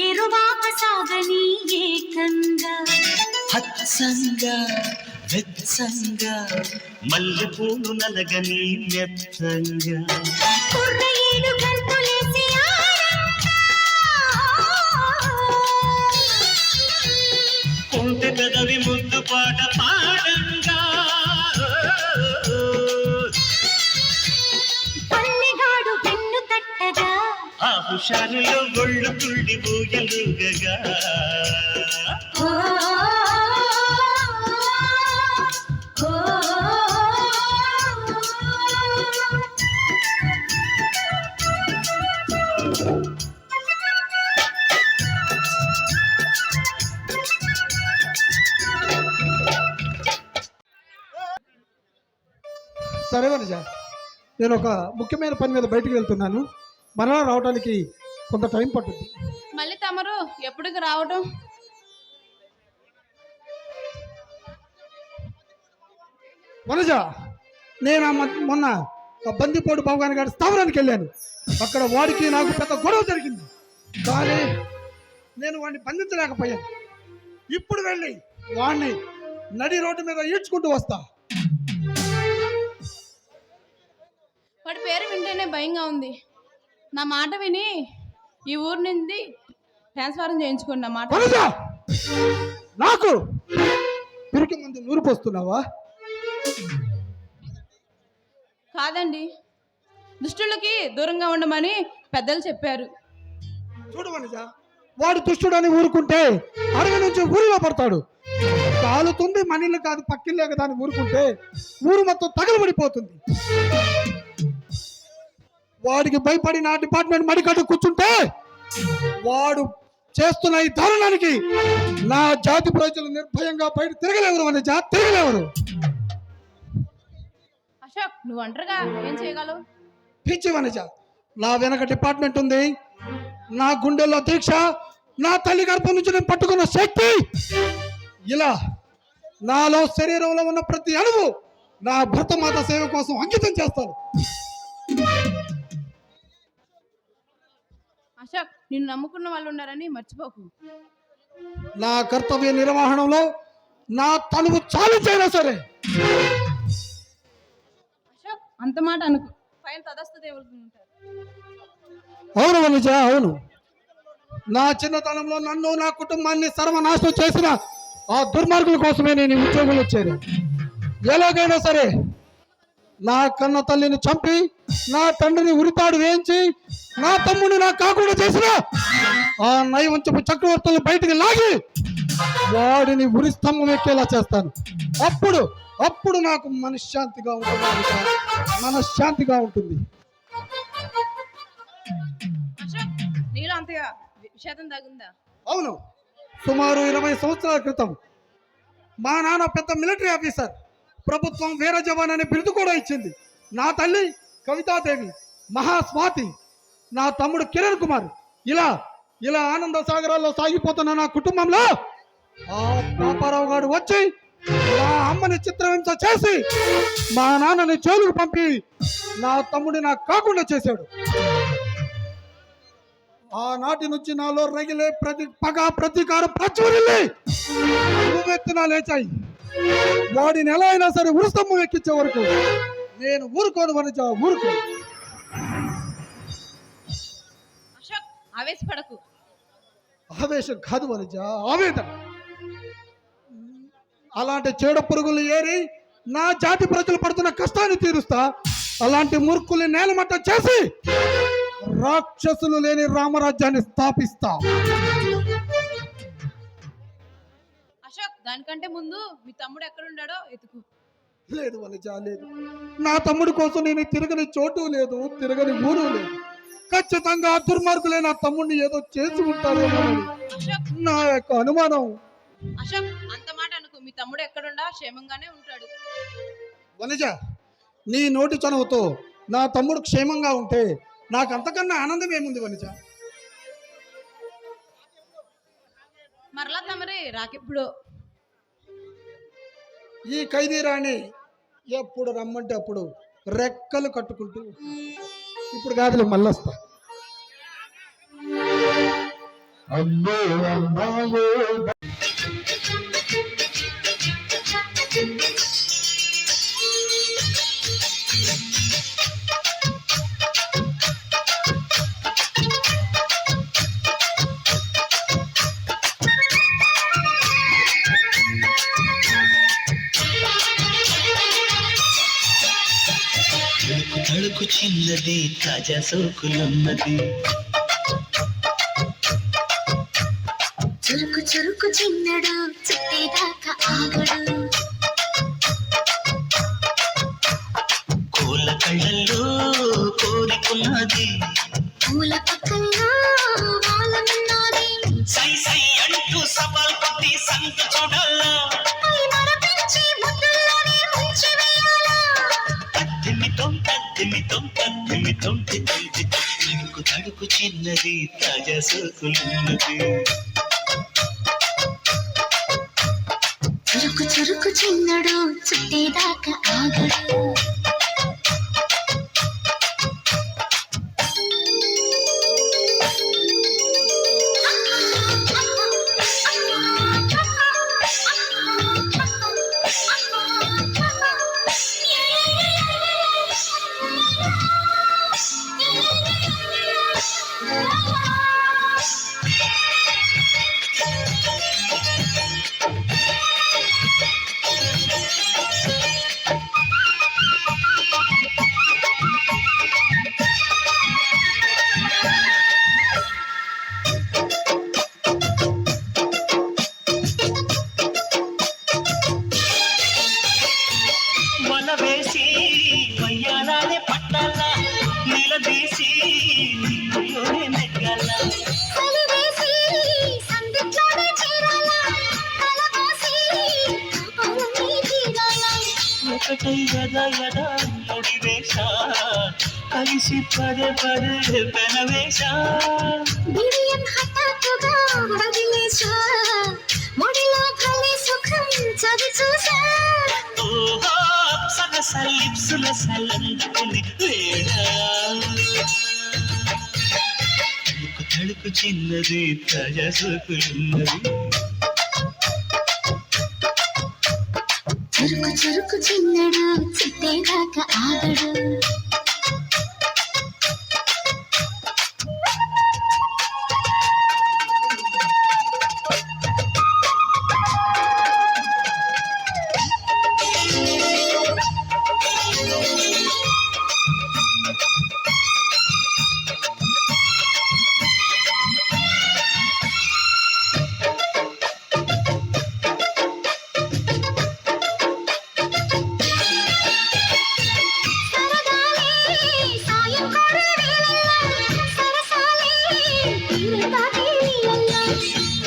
ఏరువాక సాగని ఏకంగా హత్సంగా వెత్సంగా మల్లె పూలు నలగని మెత్తంగా కుర్ర ఏడు గంతులేసి కుంటె పెదవి ముద్దు పాట పాడంగా పల్లెగాడు వెన్ను తట్టగా ఆ హుషారులో ఒళ్ళు తుళ్ళి ఊయలుగగా ఓ ఓ సరే వనజ, నేను ఒక ముఖ్యమైన పని మీద బయటికి వెళ్తున్నాను. మరలా రావడానికి కొంత టైం పట్టుద్ది. మళ్ళీ తమరు ఎప్పటికి రావడం? వనజ, నేను మొన్న ఆ బందిపోటు బాబుగాని గారి స్థావరానికి వెళ్ళాను. అక్కడ వాడికి నాకు పెద్ద గొడవ జరిగింది. కానీ నేను వాడిని బంధించలేకపోయాను. ఇప్పుడు వెళ్ళి వాడిని నడి రోడ్డు మీద ఈడ్చుకుంటూ వస్తా. వాడి పేరు వింటేనే భయంగా ఉంది. నా మాట విని ఈ ఊరు నుండి ట్రాన్స్ఫారం చేయించుకోండి. నా మాట వనజ, నాకు పిరికి మంది నూరు పోస్తున్నావా? కాదండి, దుష్టులకి దూరంగా ఉండమని పెద్దలు చెప్పారు. చూడు వనజ, వాడు దుష్టుడని ఊరుకుంటే అడవి నుంచి ఊరిలో పడతాడు. కాలుతుంది మనీళ్ళు కాదు పక్కిల్లే కదా అని ఊరుకుంటే ఊరు మొత్తం తగలబడిపోతుంది. వాడికి భయపడి నా డిపార్ట్మెంట్ మడికట్టు కూర్చుంటే వాడు చేస్తున్న ఈ దారుణానికి నా జాతి ప్రజలు నిర్భయంగా బయట తిరగలేవరు వనజ, తిరగలేవరు. అశోక్, నువ్వు ఒంటరిగా ఏం చేయగలవు? పిచ్చి వనజ, నా వెనక డిపార్ట్మెంట్ ఉంది. నా గుండెల్లో దీక్ష, నా తల్లి గర్భం నుంచి నేను పట్టుకున్న శక్తి, ఇలా నాలో శరీరంలో ఉన్న ప్రతి అణువు నా భర్తమాత సేవ కోసం అంకితం చేస్తాను. అశోక్, నిన్ను నమ్ముకున్న వాళ్ళు ఉన్నారని మర్చిపోకు. నా కర్తవ్య నిర్వహణలో నా తనువు చాలించైనా సరే. అశోక్, అంత మాట అనుకో. పైన తదస్తు దేవుడు ఉంటారు. అవును వనజ, అవును. నా చిన్నతనంలో నన్ను నా కుటుంబాన్ని సర్వనాశనం చేసిన ఆ దుర్మార్గుల కోసమే నేను ఈ ఉద్యోగంలో వచ్చాను. ఎలాగైనా సరే నా కన్న తల్లిని చంపి నా తండ్రిని ఉరితాడు వేయించి నా తమ్ముడిని నాకు కాకుండా చేసిన ఆ నైవంచపు చక్రవర్తులను బయటికి లాగి వాడిని ఉరి స్తంభం ఎక్కేలా చేస్తాను. అప్పుడు నాకు మనశ్శాంతిగా ఉంటుంది వనజ, మనశ్శాంతిగా ఉంటుంది. అశోక్, నీలో అంతగా విషాదం తగ్గుందా? అవును, సుమారు 20 సంవత్సరాల క్రితం మా నాన్న పెద్ద మిలిటరీ ఆఫీసర్. ప్రభుత్వం వీర జవాన్ అనే బిరుదు కూడా ఇచ్చింది. నా తల్లి కవితాదేవి, మహాస్వాతి, నా తమ్ముడు కిరణ్ కుమార్, ఇలా ఇలా ఆనంద సాగరాల్లో సాగిపోతున్న నా కుటుంబంలో ఆ పాపారావు గారు వచ్చి మా అమ్మని చిత్రహింస చేసి మా నాన్నని జైలుకు పంపి నా తమ్ముడి నాకు కాకుండా చేశాడు. ఆనాటి నుంచి నాలో రగిలే ప్రతీకారం ప్రచురిల్లి నువ్వెత్తున లేచాయి. వాడిని ఎలా అయినా సరే ఉరుస్తంభం ఎక్కించే వరకు నేను ఊరుకోను వనిజ, ఊరుకో. అశోక్, ఆవేశపడకు. ఆవేశం కాదు వనిజ, ఆవేదన. అలాంటి చెడ పురుగులు ఏరి నా జాతి ప్రజలు పడుతున్న కష్టాన్ని తీరుస్తా. అలాంటి మూర్ఖుల్ని నేలమట్ట చేసి రాక్షసులు లేని రామరాజ్యాన్ని స్థాపిస్తా. అశోక్, దానికంటే ముందు మీ తమ్ముడు ఎక్కడున్నాడో ఎతుకు. లేదు వనిజ, లేదు. నా తమ్ముడి కోసం నేను తిరగని చోటు లేదు, తిరగని ఊరు లేదు. ఖచ్చితంగా దుర్మార్గులే నా తమ్ముడిని ఏదో చేసి ఉంటారేమో అశోక్, నా యొక్క అనుమానం. అశోక్, అంత మాట అనుకు. మీ తమ్ముడు ఎక్కడుండా క్షేమంగానే ఉంటాడు. వనిజ, నీ నోటి చనువుతో నా తమ్ముడు క్షేమంగా ఉంటే నాకు అంతకన్నా ఆనందం ఏముంది వనిజ? మరలా తమరే రాకెప్పుడు. ఈ ఖైదీ రాణి ఎప్పుడు రమ్మంటే అప్పుడు రెక్కలు కట్టుకుంటూ, ఇప్పుడు కాదులే మళ్ళొస్తా. తడుకు చిన్నది తాజా సోకులున్నది, చురుకు చురుకు చిన్నడు చుట్టేదాకా ఆగడు, కోల కళ్ళల్లో కోరికున్నది, పూల పక్కల్లో వాళ్ళనున్నది, సై సై అంటూ సవాల్ కొట్టి సంత చూడాలా, పై మరపించి ముద్దుల్లోనే ముంచి వేయాలా, తద్దిమితం తద్దిమితం తద్దిమితం తిద్ది, తడుకు తడుకు చిన్నది తాజా సోకులున్నది, చురుకు చురుకు చిన్నడు చుట్టేదాకా ఆగడు. వల వేసి వయ్యారాలే పట్టాలా, నిలదీసి నీలోనే నెగ్గాల, కలివేసి సందిట్లోనే చేరాలా, కలబోసి కాపాలని తీరాలా, ఒకటై యదా యదా ముడివేశ, కలిసి పదే పదే పెనవేశ, బిడియం హఠాత్తుగా వదిలేశా, ముడిలో భలే సుఖం చవి చూసా, ఓహో సగస లిప్సుల సలందుకుని వేడా, తడుకు తడుకు చిన్నది తాజా సోకులున్నది, చురుకు చురుకు చిన్నడు చుట్టేదాకా ఆగడు.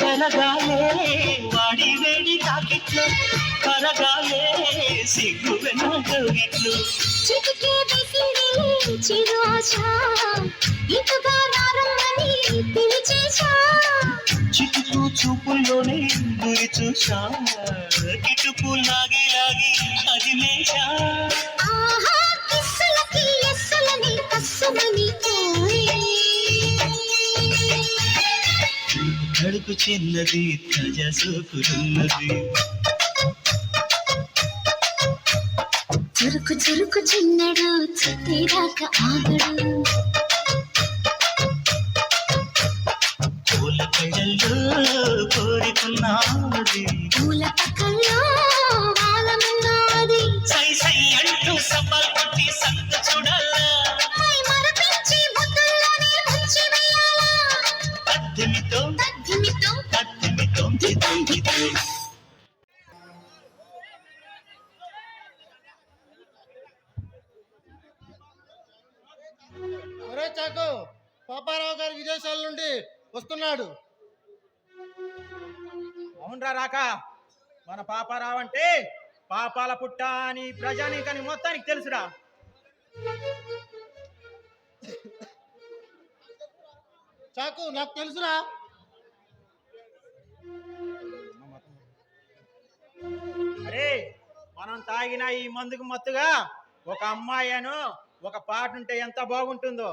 కరగాలే వాడి వేడి తాకిట్లో, కరగాలే సిగ్గు వెనకగిట్లు చిటికే విసిరి చిరు ఆశ ఇటుగా నారమ్మని పిలిచేశా చిటుకు చూపుల్లోనే గురి చూసా కిటుకు లాగి లాగి అది లేచా ఆహా కిస్సులకి ఎస్సులని కస్సుమని కడుపు చిన్నది తాజా సోకులున్నది చురుకు చురుకు చిన్నడు చుట్టేదాకా ఆగడు పూల కళ్ళల్లో కోరుకున్నది పూల పక్కల్లో వాలమున్నది సై సై అంటూ సవాల్ కొట్టి సంత చూడాలా మై మరపించి ముద్దుల్లోనే ముంచి వేయాలా అద్దెమితో తద్దిమితో అద్దెమితో దిద్దితో ఒరే చాకు పాపారావు గారు విదేశాల నుండి వస్తున్నాడు. అవునరా రాక మన పాపారావు అంటే పాపాల పుట్ట అని ప్రజానీకాని మొత్తానికి తెలుసురా. చాకు నాకు తెలుసురా. అరే మనం తాగిన ఈ మందుకు మత్తుగా ఒక అమ్మాయిను ఒక పాట ఉంటే ఎంత బాగుంటుందో.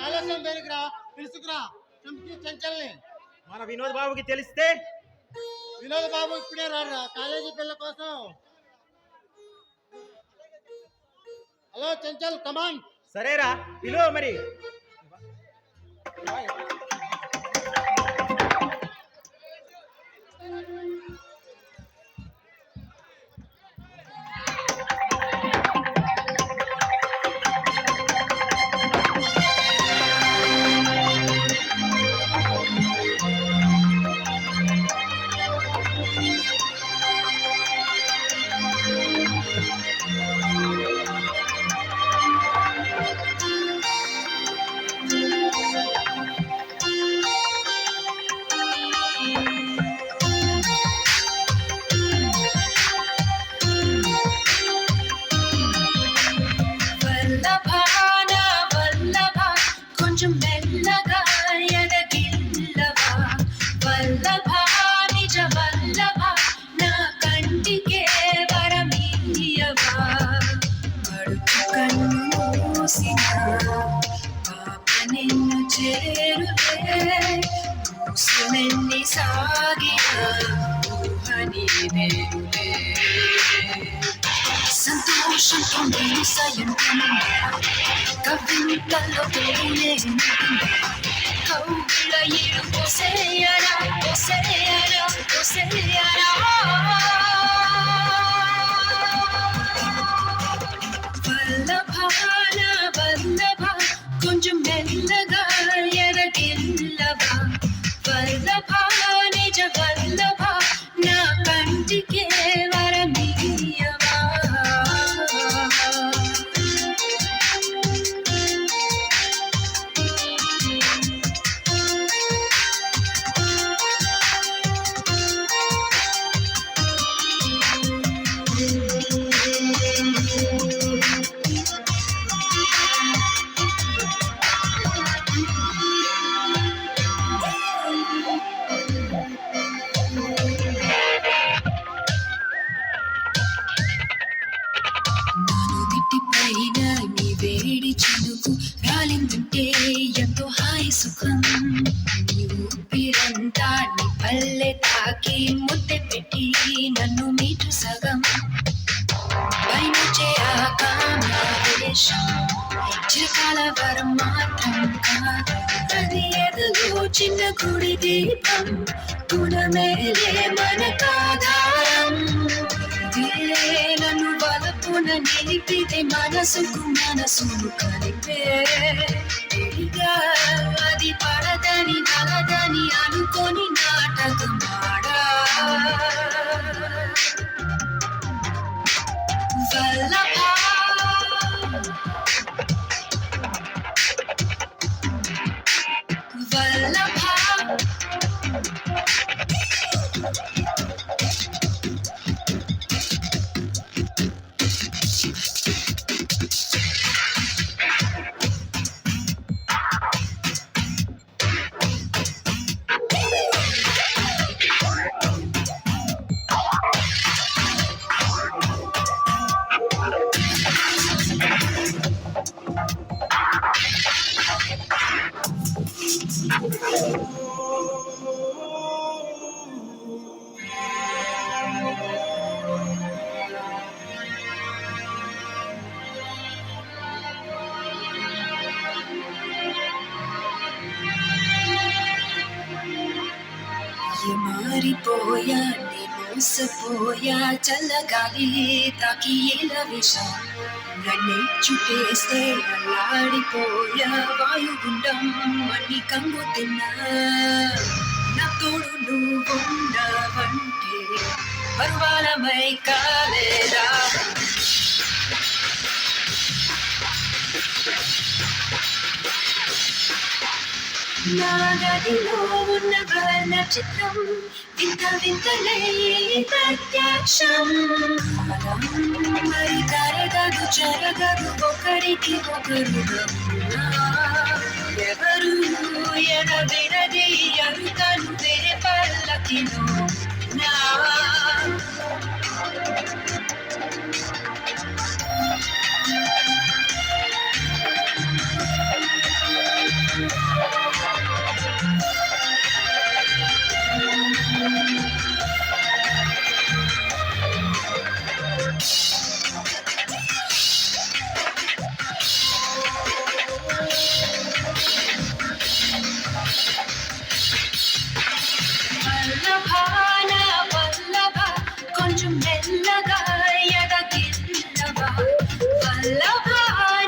ఆలస్యం దేనికిరా, పిలుచుకురా చంపి చంచల్ని. మన వినోద్ బాబుకి తెలిస్తే వినోద్ బాబు ఇప్పుడే రారా కాలేజీ పిల్ల కోసం. హలో చంచల్ కమాన్. సరేరా పిలువ మరి. సంతోషంతో నేను కవితల్లో కౌల ఏడు పోసేయరా పోసేయరా పోసేయరా వల్లభాన వల్లభ కొంచెం మెల్లగా ఎరగిల్లవా వల్లభ నిజ వల్లభ నా కంటికే వరమీయవా రాలిందంటే ఎంతో హాయి సుఖం నీవు పిరంతా నీ పల్లె తాకి ముద్దె పెట్టి నన్ను మీటు సగం పైనుంచే ఆకాశం చిరకాల వరం మాత్రం కాదు అది ఎదుగు చిన్న గుడి దీపం గుణమేలే మనకాధారం నన్ను వలపున నిలిపితే మనసుకు మనసును కలిపే అది పడదని నలదని అనుకొని నాటకమాడా వల్లభా వల్లభా జారిపోయా నీ మోసపోయా చల్లగాలి తాకి ఇలా విషా నన్నే చుట్టేస్తే అల్లాడిపోయా వాయుగుండం మన్ని కంగు తిన్నా నా తోడు నువ్వున్నావంటే పర్వాలమై కాలేదా నా గదిలో ఉన్న వర్ణ చిత్రం వింత వింతలే ప్రత్యక్షం మరి కరగదు జరగదు ఒకరికి ఒకరు ఎవరు ఎనవినది అరుతను వేరే పల్లకిలో నా వల్లభాన వల్లభ కొంచెం మెల్లగా ఎదగిల్లవా వల్లభ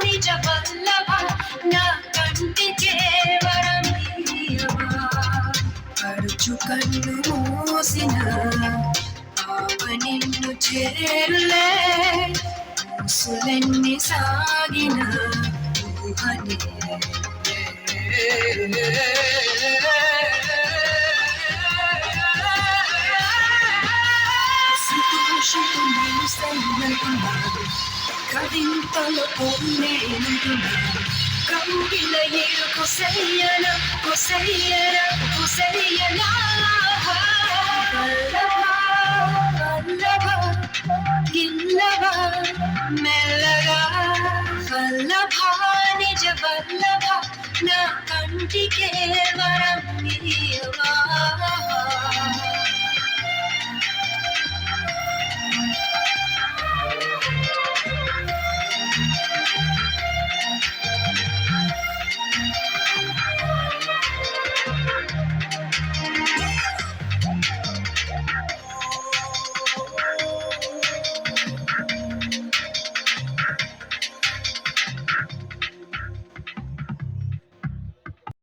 నిజ వల్లభ నా కంటికే వరమీయవా పడుచు కన్ను మూసిన పాప నిన్ను చేరులే ముసులెన్ని సాగిన ఊహనే సంతోషంతో నేను సన్నగున్నా కవింతలో నేనున్నా కౌగిల ఏడు కొసయ్యన కొసయ్యన కొసయ్యన వల్లభ వల్లభ గిల్లభ మెల్లగా వల్లభ నిజ వల్లభ నా కంటికే వరం నీయవా